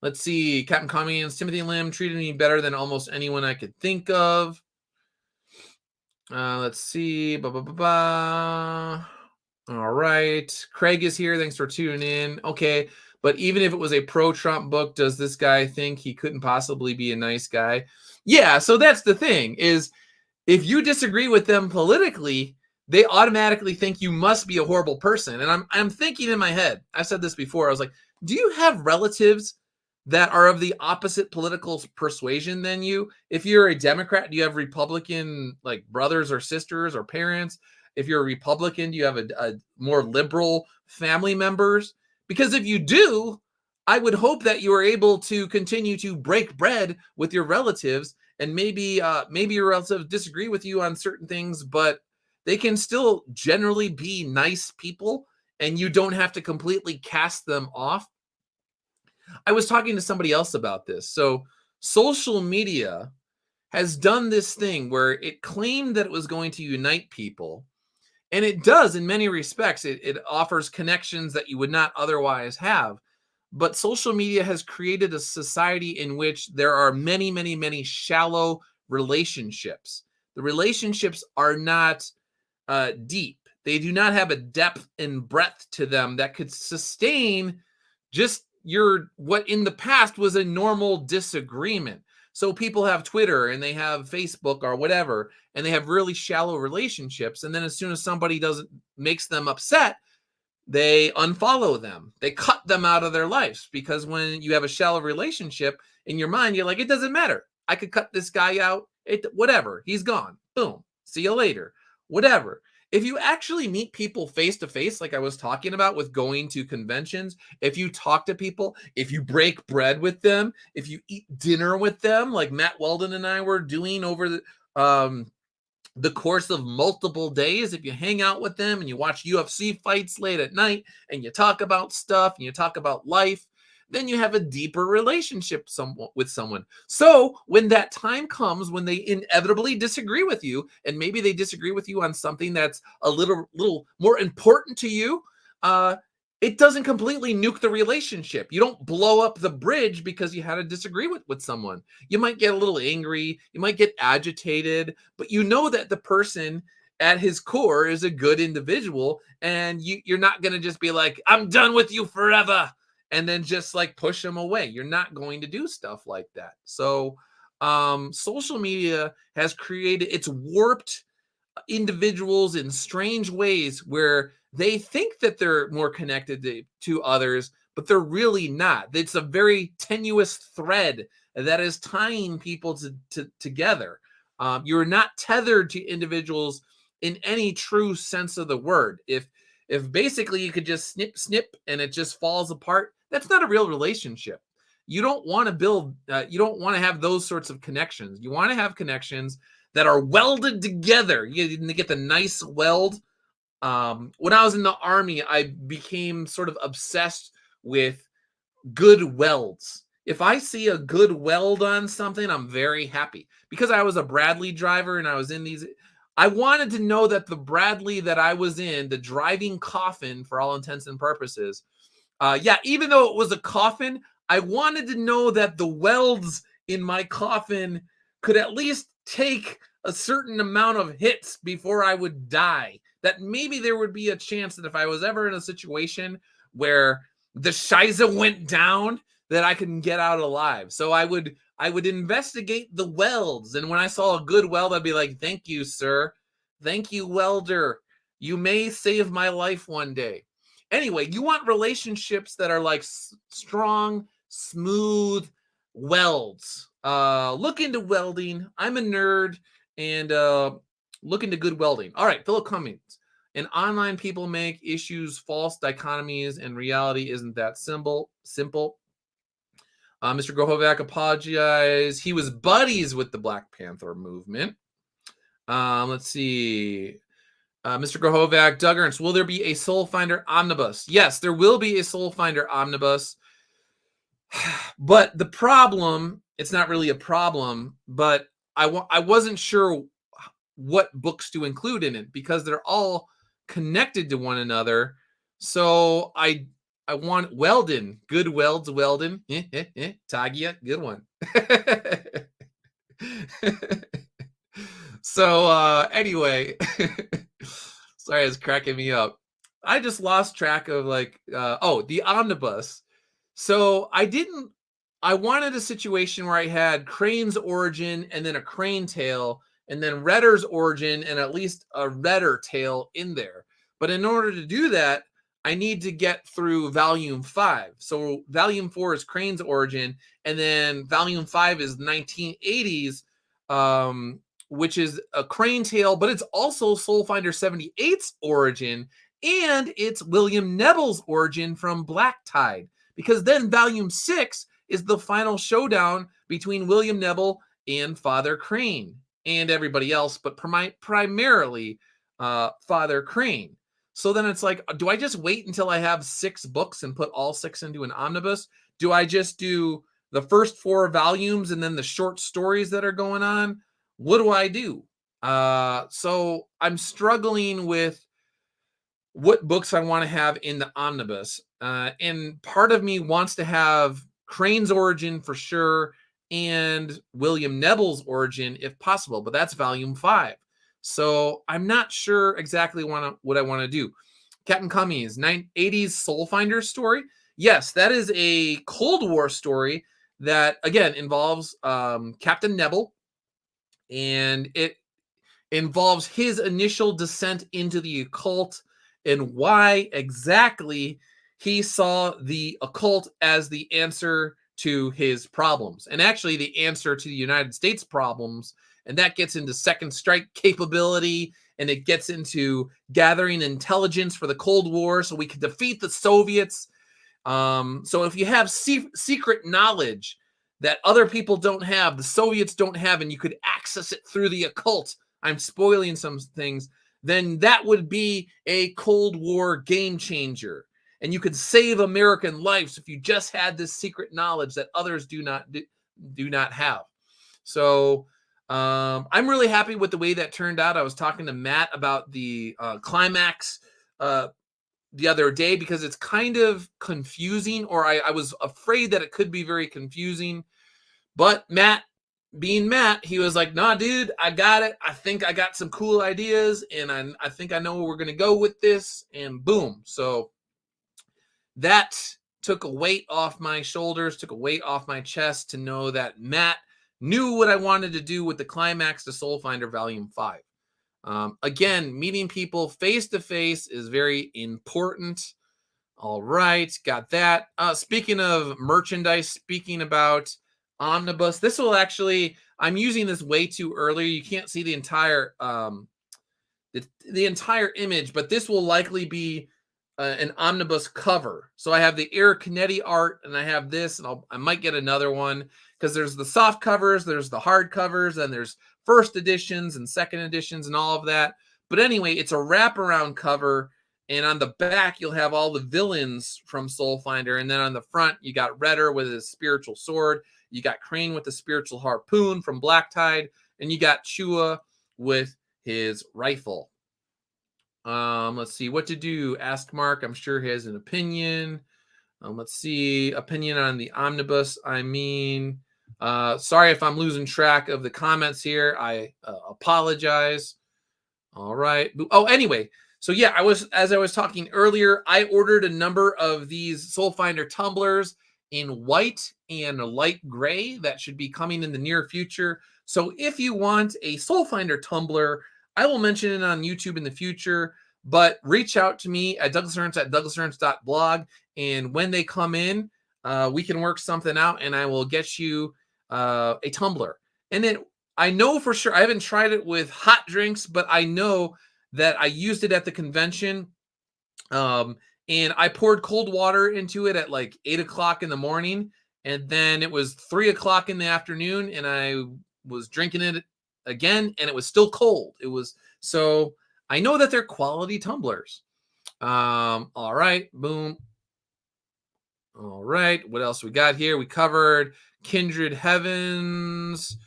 Let's see. Captain Comedians, Timothy Lim treated me better than almost anyone I could think of. Let's see. All right. Craig is here. Thanks for tuning in. Okay. But even if it was a pro-Trump book, does this guy think he couldn't possibly be a nice guy? Yeah. So that's the thing, is if you disagree with them politically, they automatically think you must be a horrible person. And I'm thinking in my head, I've said this before. I was like, do you have relatives that are of the opposite political persuasion than you? If you're a Democrat, do you have Republican like brothers or sisters or parents? If you're a Republican, do you have a more liberal family members? Because if you do, I would hope that you are able to continue to break bread with your relatives, and maybe your relatives disagree with you on certain things, but they can still generally be nice people, and you don't have to completely cast them off. I was talking to somebody else about this. So social media has done this thing where it claimed that it was going to unite people, and it does in many respects. It offers connections that you would not otherwise have. But social media has created a society in which there are many, many, many shallow relationships. The relationships are not deep. They do not have a depth and breadth to them that could sustain just what in the past was a normal disagreement. So people have Twitter and they have Facebook or whatever, and they have really shallow relationships. And then as soon as somebody doesn't makes them upset, they unfollow them. They cut them out of their lives, because when you have a shallow relationship in your mind, you're like, it doesn't matter. I could cut this guy out. Whatever. He's gone. Boom. See you later. Whatever. If you actually meet people face to face, like I was talking about with going to conventions, if you talk to people, if you break bread with them, if you eat dinner with them, like Matt Weldon and I were doing over the course of multiple days, if you hang out with them and you watch UFC fights late at night and you talk about stuff and you talk about life, then you have a deeper relationship with someone. So when that time comes when they inevitably disagree with you, and maybe they disagree with you on something that's a little more important to you, it doesn't completely nuke the relationship. You don't blow up the bridge because you had to disagree with someone. You might get a little angry, you might get agitated, but you know that the person at his core is a good individual, and you're not going to just be like, I'm done with you forever, and then just like push them away. You're not going to do stuff like that. So social media has created, it's warped individuals in strange ways where they think that they're more connected to others, but they're really not. It's a very tenuous thread that is tying people together. You're not tethered to individuals in any true sense of the word. If basically you could just snip and it just falls apart, that's not a real relationship. You don't want to build, you don't want to have those sorts of connections. You want to have connections that are welded together. You get the nice weld. When I was in the Army, I became sort of obsessed with good welds. If I see a good weld on something, I'm very happy. Because I was a Bradley driver and I was in these, I wanted to know that the Bradley that I was in, the driving coffin for all intents and purposes, even though it was a coffin, I wanted to know that the welds in my coffin could at least take a certain amount of hits before I would die. That maybe there would be a chance that if I was ever in a situation where the shiza went down, that I could get out alive. So I would investigate the welds, and when I saw a good weld, I'd be like, "Thank you, sir. Thank you, welder. You may save my life one day." Anyway, you want relationships that are like strong, smooth welds. Look into welding. I'm a nerd, and look into good welding. All right, Philip Cummings. And online people make issues false dichotomies, and reality isn't that simple. Mr. Grohovac apologized. He was buddies with the Black Panther movement. Let's see. Mr. Grohovac, Doug Ernst, will there be a Soul Finder omnibus? Yes, there will be a Soul Finder omnibus. But the problem, it's not really a problem, but I wasn't sure what books to include in it because they're all connected to one another. So I want Weldon, good welds, Weldon. Tagia, good one. So anyway, sorry, it's cracking me up. I just lost track of the omnibus. So I wanted a situation where I had Crane's origin and then a Crane tail, and then Redder's origin and at least a Redder tail in there. But in order to do that, I need to get through volume 5. So volume 4 is Crane's origin, and then volume 5 is 1980s which is a crane tale, but it's also Soul Finder 78's origin, and it's William Neville's origin from Black Tide, because then volume 6 is the final showdown between William Neville and Father Crane and everybody else, but primarily Father Crane. So then it's like, do I just wait until I have 6 books and put all 6 into an omnibus? Do I just do the first 4 volumes and then the short stories that are going on? What do I do? So I'm struggling with what books I want to have in the omnibus. And part of me wants to have Crane's origin for sure and William Neville's origin if possible, but that's volume 5. So I'm not sure exactly what I want to do. Captain Cummings, 80s Soul Finder story. Yes, that is a Cold War story that, again, involves Captain Neville, and it involves his initial descent into the occult and why exactly he saw the occult as the answer to his problems, and actually the answer to the United States problems. And that gets into second strike capability, and it gets into gathering intelligence for the Cold War so we can defeat the Soviets. So if you have secret knowledge that other people don't have, the Soviets don't have, and you could access it through the occult, I'm spoiling some things, then that would be a Cold War game changer. And you could save American lives if you just had this secret knowledge that others do not have. So I'm really happy with the way that turned out. I was talking to Matt about the climax the other day because it's kind of confusing, or I was afraid that it could be very confusing. But Matt, being Matt, he was like, nah, dude, I got it. I think I got some cool ideas, and I think I know where we're going to go with this, and boom. So that took a weight off my shoulders, took a weight off my chest to know that Matt knew what I wanted to do with the climax to Soul Finder Volume 5. Again, meeting people face to face is very important. All right, got that. Speaking of merchandise, speaking about omnibus, this will actually, I'm using this way too early. You can't see the entire the entire image, but this will likely be an omnibus cover. So I have the Eric Canetti art, and I have this, and I might get another one because there's the soft covers, there's the hard covers, and there's first editions and second editions and all of that. But anyway, it's a wraparound cover, and on the back you'll have all the villains from Soul Finder, and then on the front you got Redder with his spiritual sword, you got Crane with the spiritual harpoon from Black Tide, and you got Chua with his rifle. Let's see what to do. Ask Mark. I'm sure he has an opinion. Let's see. Opinion on the omnibus. I mean, sorry if I'm losing track of the comments here. I apologize. All right. Oh, anyway. So yeah, as I was talking earlier, I ordered a number of these Soul Finder tumblers in white and light gray that should be coming in the near future. So if you want a Soul Finder tumbler, I will mention it on YouTube in the future, but reach out to me at douglasernst@douglasernst.blog, and when they come in, we can work something out, and I will get you a tumbler. And then I know for sure, I haven't tried it with hot drinks, but I know that I used it at the convention, and I poured cold water into it at like 8 o'clock in the morning, and then it was 3 o'clock in the afternoon, and I was drinking it again, and it was still cold. It was, so I know that they're quality tumblers. All right, boom. All right, what else we got here? We covered Kindred Heavens.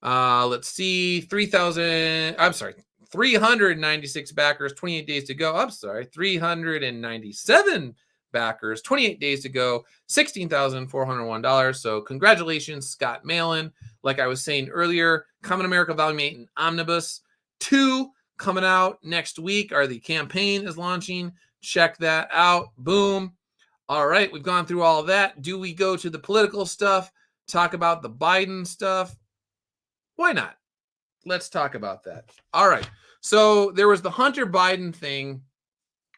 Let's see, 396 backers, 28 days to go. I'm sorry, 397 backers, 28 days to go, $16,401. So congratulations, Scott Malin. Like I was saying earlier, Common America Volume 8 and Omnibus 2 coming out next week, or the campaign is launching. Check that out. Boom. All right, we've gone through all of that. Do we go to the political stuff, talk about the Biden stuff? Why not? Let's talk about that. All right. So there was the Hunter Biden thing,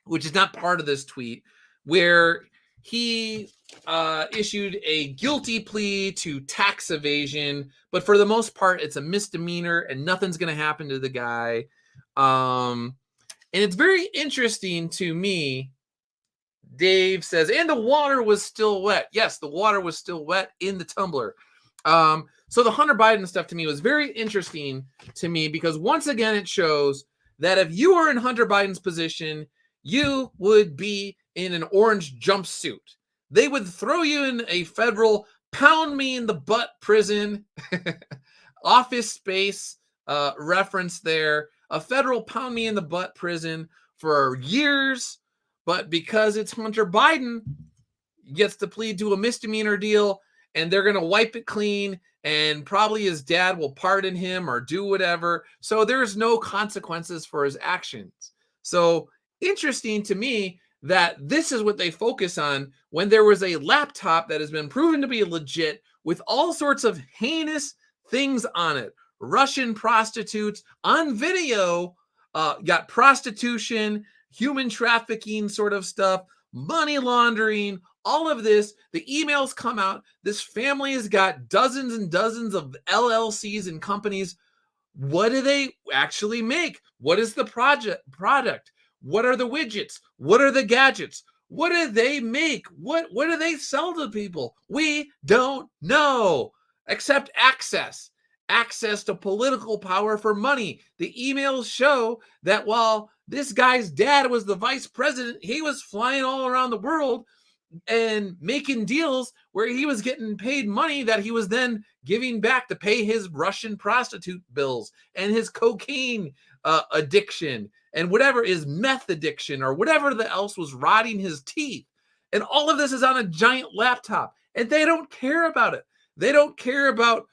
which is not part of this tweet, where he issued a guilty plea to tax evasion, but for the most part, it's a misdemeanor and nothing's going to happen to the guy. And it's very interesting to me. Dave says, and the water was still wet. Yes, the water was still wet in the tumbler. So the Hunter Biden stuff to me was very interesting to me because once again, it shows that if you were in Hunter Biden's position, you would be in an orange jumpsuit. They would throw you in a federal pound me in the butt prison, Office Space reference there, a federal pound me in the butt prison for years. But because it's Hunter Biden, he gets to plead to a misdemeanor deal, and they're going to wipe it clean, and probably his dad will pardon him or do whatever. So there's no consequences for his actions. So interesting to me that this is what they focus on when there was a laptop that has been proven to be legit with all sorts of heinous things on it. Russian prostitutes on video, got prostitution, human trafficking sort of stuff, money laundering, all of this. The emails come out. This family has got dozens and dozens of LLCs and companies. What do they actually make? What is the product? What are the widgets? What are the gadgets? What do they make? What do they sell to people? We don't know, except access to political power for money. The emails show that while this guy's dad was the vice president, he was flying all around the world and making deals where he was getting paid money that he was then giving back to pay his Russian prostitute bills and his cocaine addiction and whatever is meth addiction or whatever else was rotting his teeth. And all of this is on a giant laptop, and they don't care about it. They don't care about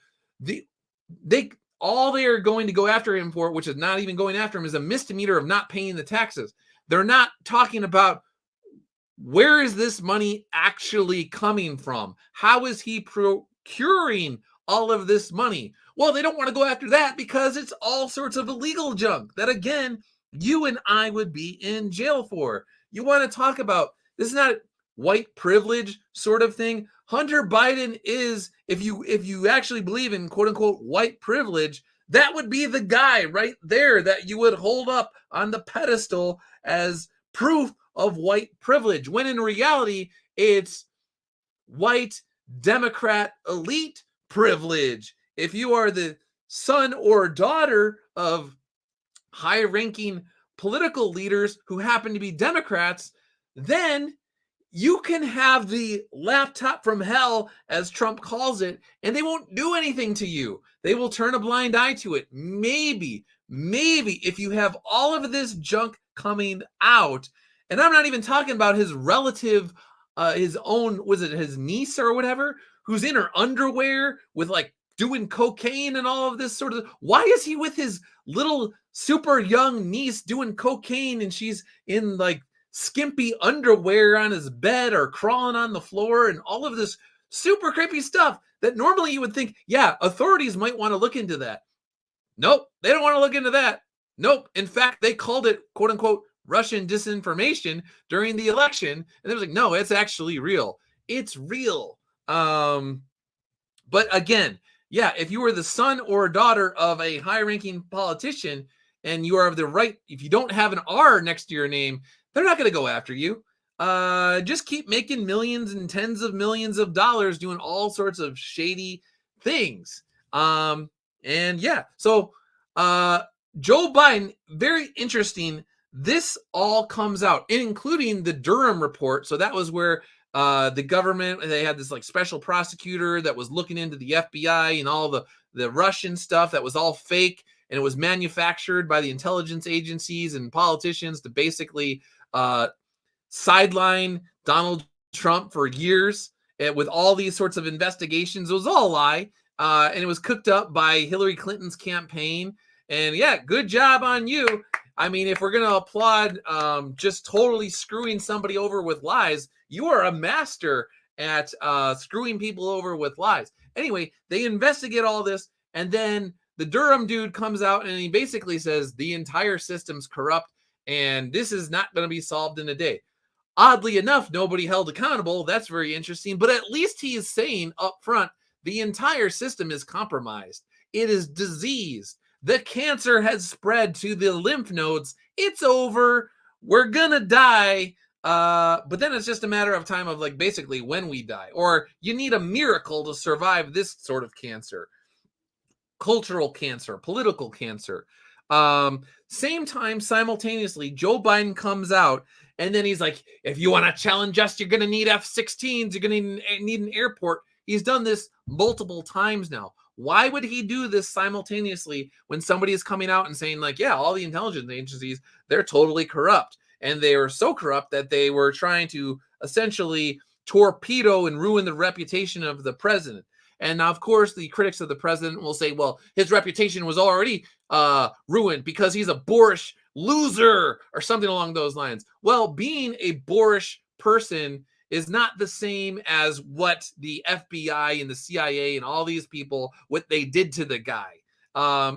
all they are going to go after him for, which is not even going after him, is a misdemeanor of not paying the taxes. They're not talking about where is this money actually coming from? How is he procuring all of this money? Well, they don't want to go after that because it's all sorts of illegal junk that, again, you and I would be in jail for. You want to talk about, this is not white privilege sort of thing. Hunter Biden is, if you actually believe in quote unquote white privilege, that would be the guy right there that you would hold up on the pedestal as proof of white privilege, when in reality, it's white Democrat elite privilege. If you are the son or daughter of high-ranking political leaders who happen to be Democrats, then you can have the laptop from hell, as Trump calls it, and they won't do anything to you. They will turn a blind eye to it. Maybe if you have all of this junk coming out, and I'm not even talking about his relative, his own, was it his niece or whatever, who's in her underwear with like doing cocaine and all of this sort of, why is he with his little super young niece doing cocaine and she's in like skimpy underwear on his bed or crawling on the floor and all of this super creepy stuff that normally you would think, yeah, authorities might want to look into that. Nope, they don't want to look into that. Nope. In fact, they called it quote unquote Russian disinformation during the election. And they was like, no, it's actually real. It's real. But again, yeah, if you are the son or daughter of a high-ranking politician and you are of the right, if you don't have an R next to your name, they're not going to go after you. Just keep making millions and tens of millions of dollars doing all sorts of shady things. And yeah, so Joe Biden, very interesting. This all comes out, including the Durham report. So that was where the government, they had this like special prosecutor that was looking into the FBI and all the Russian stuff that was all fake. And it was manufactured by the intelligence agencies and politicians to basically sideline Donald Trump for years with all these sorts of investigations. It was all a lie. And it was cooked up by Hillary Clinton's campaign. And yeah, good job on you. I mean, if we're going to applaud just totally screwing somebody over with lies, you are a master at screwing people over with lies. Anyway, they investigate all this, and then the Durham dude comes out and he basically says the entire system's corrupt and this is not going to be solved in a day. Oddly enough, nobody held accountable. That's very interesting. But at least he is saying up front the entire system is compromised. It is diseased. The cancer has spread to the lymph nodes. It's over. We're going to die. But then it's just a matter of time of like basically when we die. Or you need a miracle to survive this sort of cancer. Cultural cancer, political cancer. Same time, simultaneously, Joe Biden comes out and then he's like, if you want to challenge us, you're going to need F-16s. You're going to need an airport. He's done this multiple times now. Why would he do this simultaneously when somebody is coming out and saying like, yeah, all the intelligence agencies, they're totally corrupt. And they are so corrupt that they were trying to essentially torpedo and ruin the reputation of the president. And now, of course, the critics of the president will say, well, his reputation was already ruined because he's a boorish loser or something along those lines. Well, being a boorish person is not the same as what the FBI and the CIA and all these people, what they did to the guy.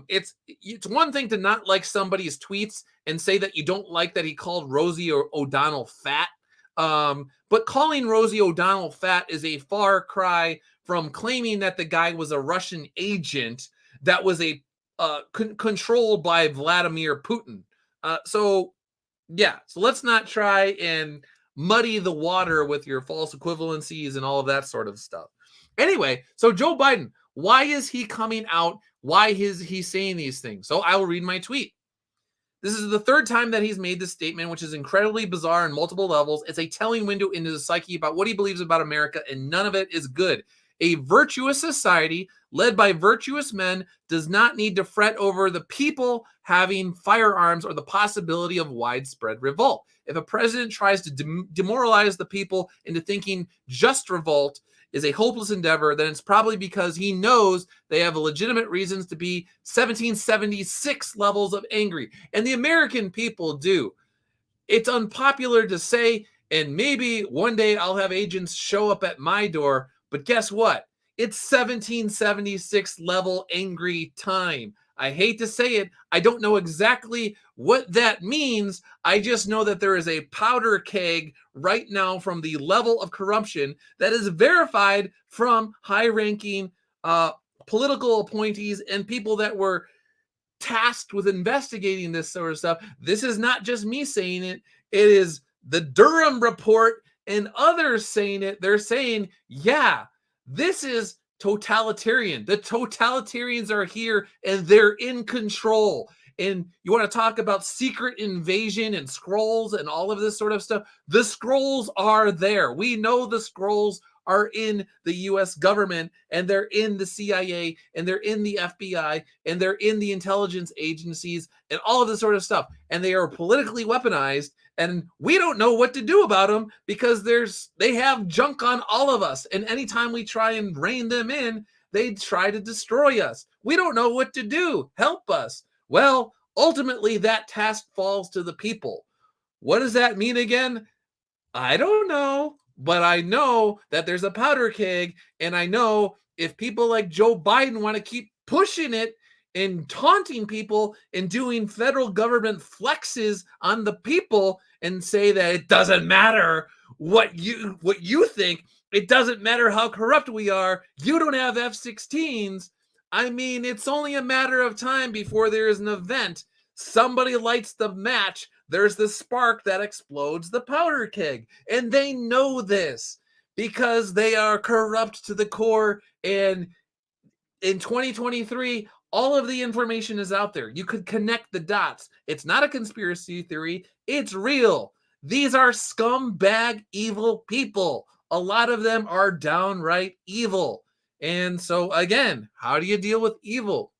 It's one thing to not like somebody's tweets and say that you don't like that he called Rosie O'Donnell fat. But calling Rosie O'Donnell fat is a far cry from claiming that the guy was a Russian agent that was a controlled by Vladimir Putin. So let's not try and muddy the water with your false equivalencies and all of that sort of stuff. Anyway, so Joe Biden, why is he coming out? Why is he saying these things? So I will read my tweet. This is the third time that he's made this statement, which is incredibly bizarre on multiple levels. It's a telling window into the psyche about what he believes about America, and none of it is good. A virtuous society led by virtuous men does not need to fret over the people having firearms or the possibility of widespread revolt. If a president tries to demoralize the people into thinking just revolt is a hopeless endeavor, then it's probably because he knows they have legitimate reasons to be 1776 levels of angry. And the American people do. It's unpopular to say, and maybe one day I'll have agents show up at my door, but guess what? It's 1776 level angry time. I hate to say it. I don't know exactly what that means. I just know that there is a powder keg right now from the level of corruption that is verified from high-ranking political appointees and people that were tasked with investigating this sort of stuff. This is not just me saying it. It is the Durham report and others saying it. They're saying, yeah, this is totalitarian. The totalitarians are here and they're in control. And you want to talk about secret invasion and scrolls and all of this sort of stuff. The scrolls are there. We know the scrolls are in the US government, and they're in the CIA, and they're in the FBI, and they're in the intelligence agencies, and all of this sort of stuff. And they are politically weaponized, and we don't know what to do about them because they have junk on all of us. And anytime we try and rein them in, they try to destroy us. We don't know what to do. Help us. Well, ultimately, that task falls to the people. What does that mean again? I don't know. But I know that there's a powder keg, and I know if people like Joe Biden want to keep pushing it and taunting people and doing federal government flexes on the people and say that it doesn't matter what you think, it doesn't matter how corrupt we are, you don't have F-16s. I mean, it's only a matter of time before there is an event. Somebody lights the match. There's the spark that explodes the powder keg. And they know this because they are corrupt to the core. And in 2023, all of the information is out there. You could connect the dots. It's not a conspiracy theory. It's real. These are scumbag, evil people. A lot of them are downright evil. And so, again, how do you deal with evil?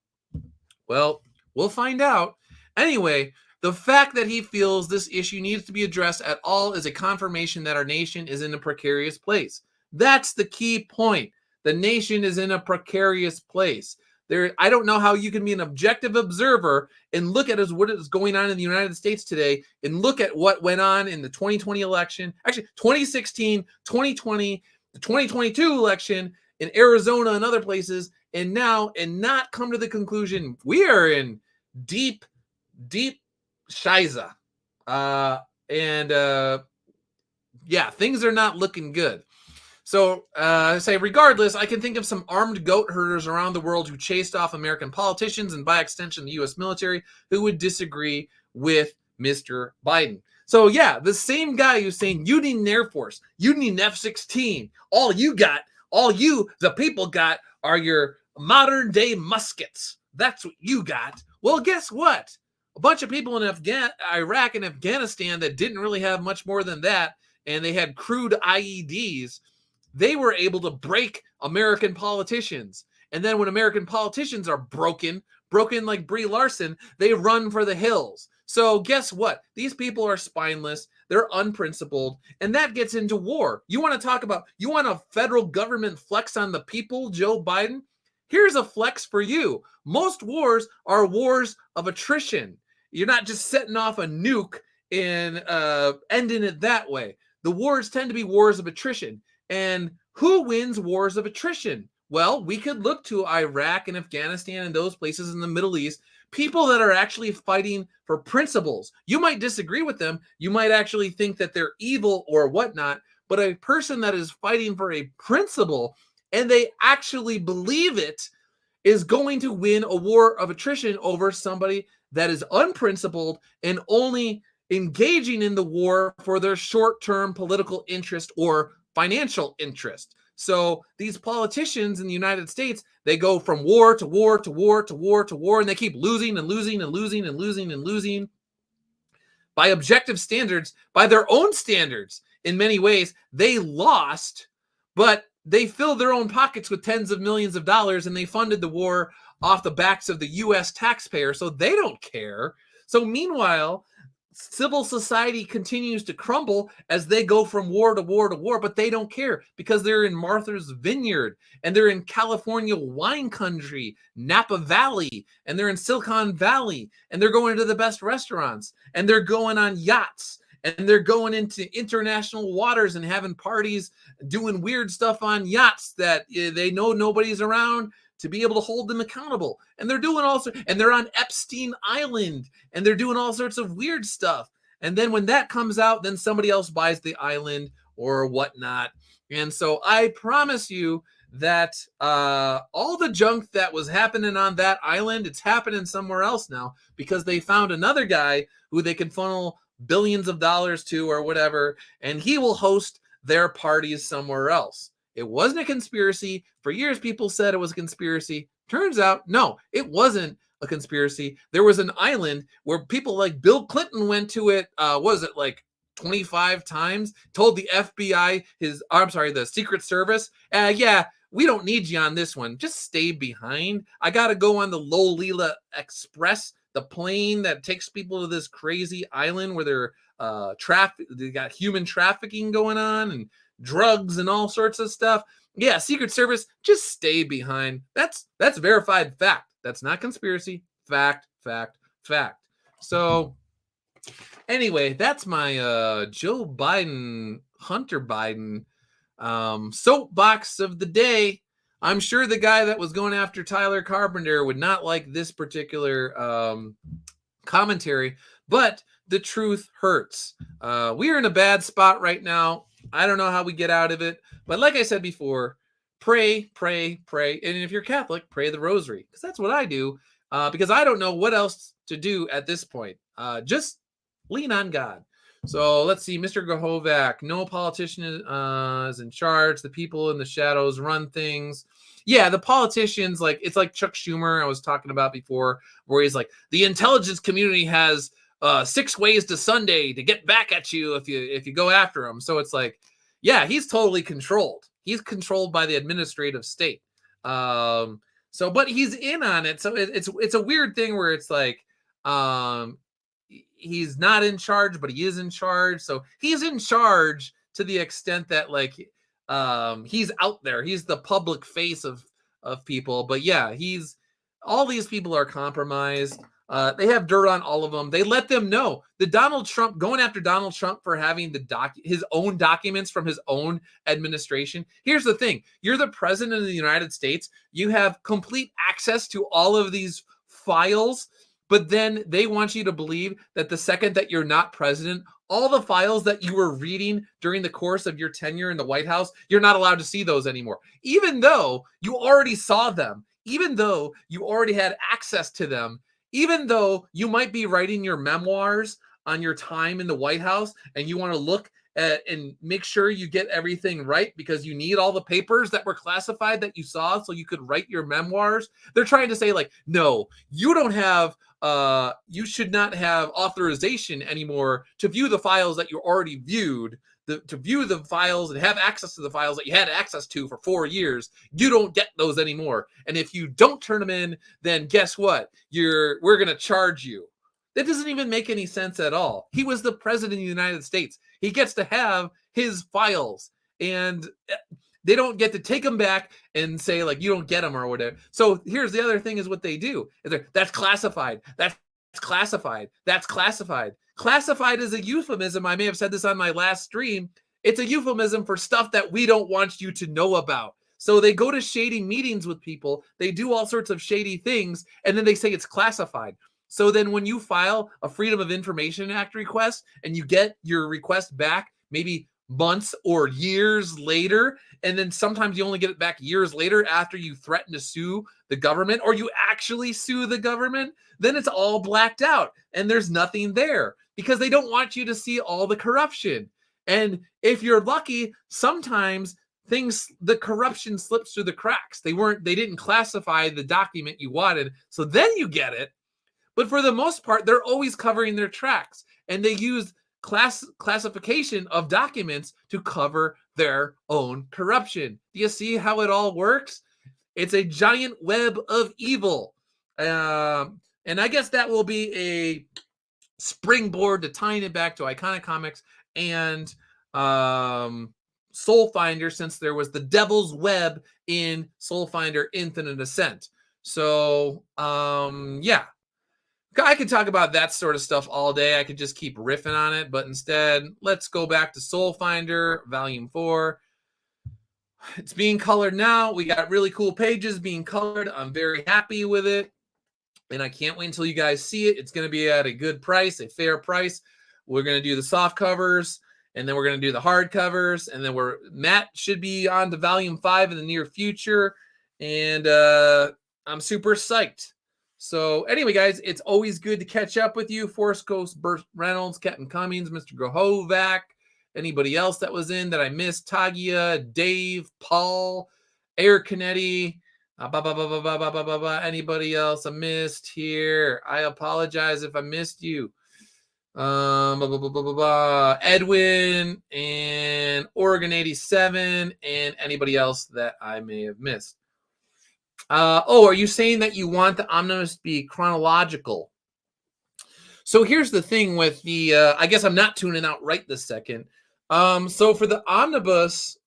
Well, we'll find out. Anyway, the fact that he feels this issue needs to be addressed at all is a confirmation that our nation is in a precarious place. That's the key point. The nation is in a precarious place. I don't know how you can be an objective observer and look at what is going on in the United States today and look at what went on in the 2020 election, actually 2016, 2020, the 2022 election in Arizona and other places, and not come to the conclusion we are in deep shiza. And yeah, things are not looking good. So, say, regardless, I can think of some armed goat herders around the world who chased off American politicians and, by extension, the U.S. military who would disagree with Mr. Biden. So, yeah, the same guy who's saying you need an Air Force, you need an F-16. All you, the people, got are your modern day muskets. That's what you got. Well, guess what? A bunch of people in Iraq and Afghanistan that didn't really have much more than that, and they had crude IEDs. They were able to break American politicians. And then when American politicians are broken like Brie Larson, they run for the hills. So guess what? These people are spineless. They're unprincipled. And that gets into war. You want a federal government flex on the people, Joe Biden? Here's a flex for you. Most wars are wars of attrition. You're not just setting off a nuke and ending it that way. The wars tend to be wars of attrition. And who wins wars of attrition? Well, we could look to Iraq and Afghanistan and those places in the Middle East, people that are actually fighting for principles. You might disagree with them. You might actually think that they're evil or whatnot, but a person that is fighting for a principle and they actually believe it is going to win a war of attrition over somebody that is unprincipled and only engaging in the war for their short-term political interest or financial interest. So these politicians in the United States, they go from war to war to war to war to war, and they keep losing and losing and losing and losing and losing. By objective standards, by their own standards, in many ways, they lost, but they filled their own pockets with tens of millions of dollars, and they funded the war off the backs of the U.S. taxpayer, so they don't care. So meanwhile, civil society continues to crumble as they go from war to war to war, but they don't care because they're in Martha's Vineyard and they're in California wine country, Napa Valley, and they're in Silicon Valley, and they're going to the best restaurants, and they're going on yachts, and they're going into international waters and having parties, doing weird stuff on yachts that they know nobody's around to be able to hold them accountable. And they're doing and they're on Epstein Island, and they're doing all sorts of weird stuff. And then when that comes out, then somebody else buys the island or whatnot. And so I promise you that all the junk that was happening on that island, it's happening somewhere else now because they found another guy who they can funnel billions of dollars to or whatever, and he will host their parties somewhere else. It wasn't a conspiracy. For years, people said it was a conspiracy. Turns out, no, it wasn't a conspiracy. There was an island where people like Bill Clinton went to it, was it like 25 times, told the FBI, the Secret Service, yeah, we don't need you on this one. Just stay behind. I got to go on the Lolita Express, the plane that takes people to this crazy island where they got human trafficking going on and drugs and all sorts of stuff. Yeah, Secret Service, just stay behind. That's verified fact. That's not conspiracy. Fact. So anyway, that's my Joe Biden, Hunter Biden soapbox of the day. I'm sure the guy that was going after Tyler Carpenter would not like this particular commentary, but the truth hurts. We are in a bad spot right now. I don't know how we get out of it. But like I said before, pray. And if you're Catholic, pray the rosary. Because that's what I do. Because I don't know what else to do at this point. Just lean on God. So let's see. Mr. Gahovac, no politician is in charge. The people in the shadows run things. Yeah, the politicians, it's like Chuck Schumer I was talking about before, where he's like, the intelligence community has 6 ways to Sunday to get back at you if you go after him. So it's like, yeah, he's totally controlled. He's controlled by the administrative state. But he's in on it. So it's a weird thing where it's like, he's not in charge, but he is in charge. So he's in charge to the extent that he's out there. He's the public face of people. But yeah, all these people are compromised. They have dirt on all of them. They let them know. Going after Donald Trump for having his own documents from his own administration. Here's the thing. You're the president of the United States. You have complete access to all of these files, but then they want you to believe that the second that you're not president, all the files that you were reading during the course of your tenure in the White House, you're not allowed to see those anymore, even though you already saw them, even though you already had access to them, even though you might be writing your memoirs on your time in the White House and you want to look at and make sure you get everything right because you need all the papers that were classified that you saw so you could write your memoirs. They're trying to say, like, no, you don't have you should not have authorization anymore to view the files that you already viewed, to view the files and have access to the files that you had access to for 4 years. You don't get those anymore. And if you don't turn them in, then guess what? We're going to charge you. That doesn't even make any sense at all. He was the president of the United States. He gets to have his files, and they don't get to take them back and say, like, you don't get them or whatever. So here's the other thing is what they do. That's classified. That's classified. That's classified. Classified is a euphemism. I may have said this on my last stream. It's a euphemism for stuff that we don't want you to know about. So they go to shady meetings with people. They do all sorts of shady things, and then they say it's classified. So then when you file a Freedom of Information Act request and you get your request back maybe months or years later, and then sometimes you only get it back years later after you threaten to sue the government or you actually sue the government, then it's all blacked out and there's nothing there because they don't want you to see all the corruption. And if you're lucky, sometimes the corruption slips through the cracks. They didn't classify the document you wanted, so then you get it. But for the most part, they're always covering their tracks, and they use classification of documents to cover their own corruption. Do you see how it all works? It's a giant web of evil. And I guess that will be a springboard to tying it back to Iconic Comics and Soul Finder, since there was the Devil's Web in Soul Finder Infinite Ascent. So, yeah. I could talk about that sort of stuff all day. I could just keep riffing on it, but instead, let's go back to Soul Finder, Volume 4. It's being colored now. We got really cool pages being colored. I'm very happy with it, and I can't wait until you guys see it. It's going to be at a good price, a fair price. We're going to do the soft covers, and then we're going to do the hard covers, and then Matt should be on to Volume 5 in the near future, and I'm super psyched. So anyway, guys, it's always good to catch up with you. Force Ghost, Burt Reynolds, Captain Cummings, Mr. Grohovac, anybody else that was in that I missed, Tagia, Dave, Paul, Eric Canetti, anybody else I missed here? I apologize if I missed you. Edwin and Oregon 87 and anybody else that I may have missed. Are you saying that you want the omnibus to be chronological? So here's the thing with the, I guess I'm not tuning out right this second. So for the omnibus,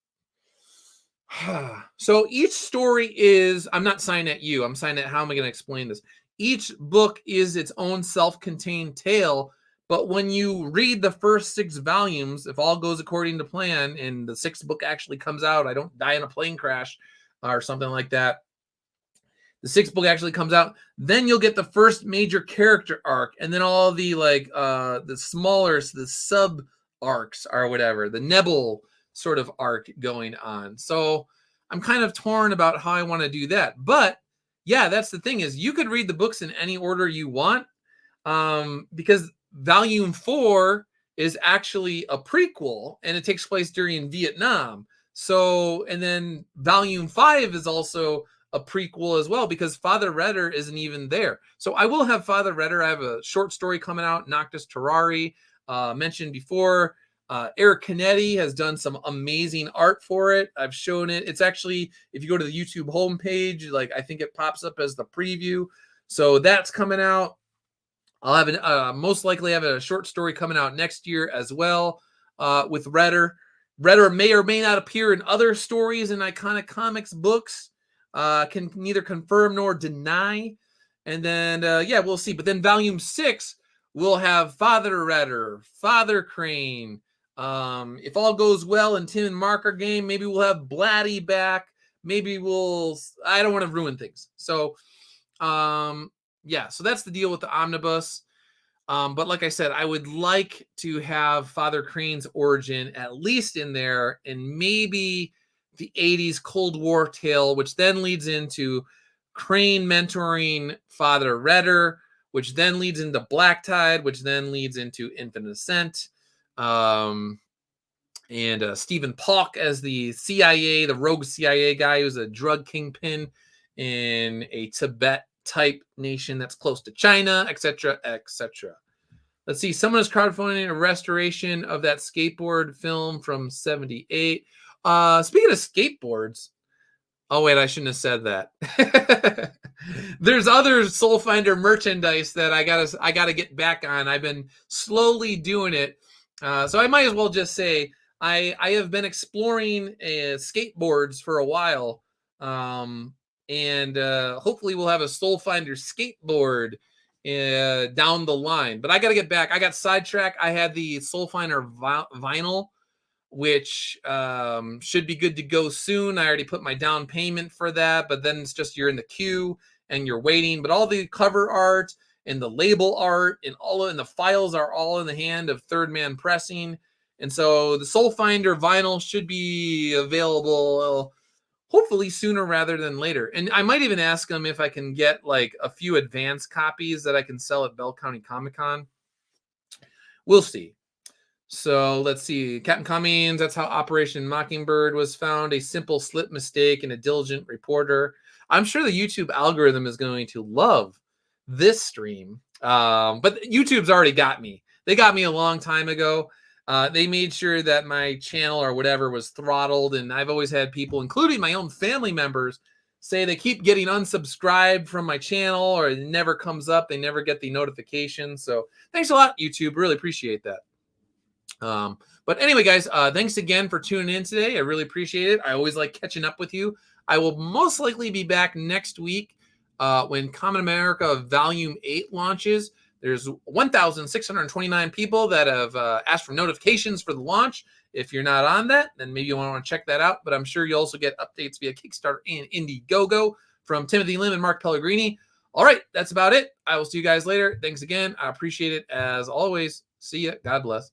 so each story is, I'm not signing at you. I'm signing at how am I going to explain this? Each book is its own self-contained tale. But when you read the first 6 volumes, if all goes according to plan and the 6th book actually comes out, I don't die in a plane crash or something like that, the 6th book actually comes out, then you'll get the first major character arc, and then all the the smaller, the sub arcs or whatever, the Nebel sort of arc going on. So I'm kind of torn about how I want to do that. But yeah, that's the thing is you could read the books in any order you want, because Volume 4 is actually a prequel and it takes place during Vietnam. So, and then Volume 5 is also a prequel as well because Father Redder isn't even there. So I will have Father Redder. I have a short story coming out, Noctis Terrari, mentioned before. Eric Canetti has done some amazing art for it. I've shown it. It's actually, if you go to the YouTube homepage, like I think it pops up as the preview. So that's coming out. I'll have most likely have a short story coming out next year as well with Redder. Redder may or may not appear in other stories in Iconic Comics books. Can neither confirm nor deny. And then, yeah, we'll see. But then Volume 6, we'll have Father Redder, Father Crane. If all goes well and Tim and Mark are game, maybe we'll have Blatty back. Maybe I don't want to ruin things. So, yeah, so that's the deal with the omnibus. But like I said, I would like to have Father Crane's origin at least in there, and maybe the 80s Cold War tale, which then leads into Crane mentoring Father Redder, which then leads into Black Tide, which then leads into Infinite Ascent. And Stephen Falk as the CIA, the rogue CIA guy who's a drug kingpin in a Tibet type nation that's close to China, etc., etc. Let's see. Someone is crowdfunding a restoration of that skateboard film from '78. Speaking of skateboards, oh wait, I shouldn't have said that. There's other Soulfinder merchandise that I gotta get back on. I've been slowly doing it, so I might as well just say I have been exploring skateboards for a while, and hopefully we'll have a Soulfinder skateboard down the line. But I gotta get back. I got sidetracked. I had the Soulfinder vinyl, which should be good to go soon. I already put my down payment for that, but then it's just you're in the queue and you're waiting. But all the cover art and the label art and the files are all in the hand of Third Man Pressing. And so the Soulfinder vinyl should be available hopefully sooner rather than later. And I might even ask them if I can get like a few advance copies that I can sell at Bell County Comic Con. We'll see. So let's see. Captain Cummings, that's how Operation Mockingbird was found. A simple slip mistake and a diligent reporter. I'm sure the YouTube algorithm is going to love this stream. But YouTube's already got me. They got me a long time ago. They made sure that my channel or whatever was throttled. And I've always had people, including my own family members, say they keep getting unsubscribed from my channel or it never comes up. They never get the notification. So thanks a lot, YouTube. Really appreciate that. But anyway, guys, thanks again for tuning in today. I really appreciate it. I always like catching up with you. I will most likely be back next week when Common America Volume 8 launches. There's 1,629 people that have asked for notifications for the launch. If you're not on that, then maybe you want to check that out. But I'm sure you also get updates via Kickstarter and Indiegogo from Timothy Lim and Mark Pellegrini. All right, that's about it. I will see you guys later. Thanks again. I appreciate it as always. See ya. God bless.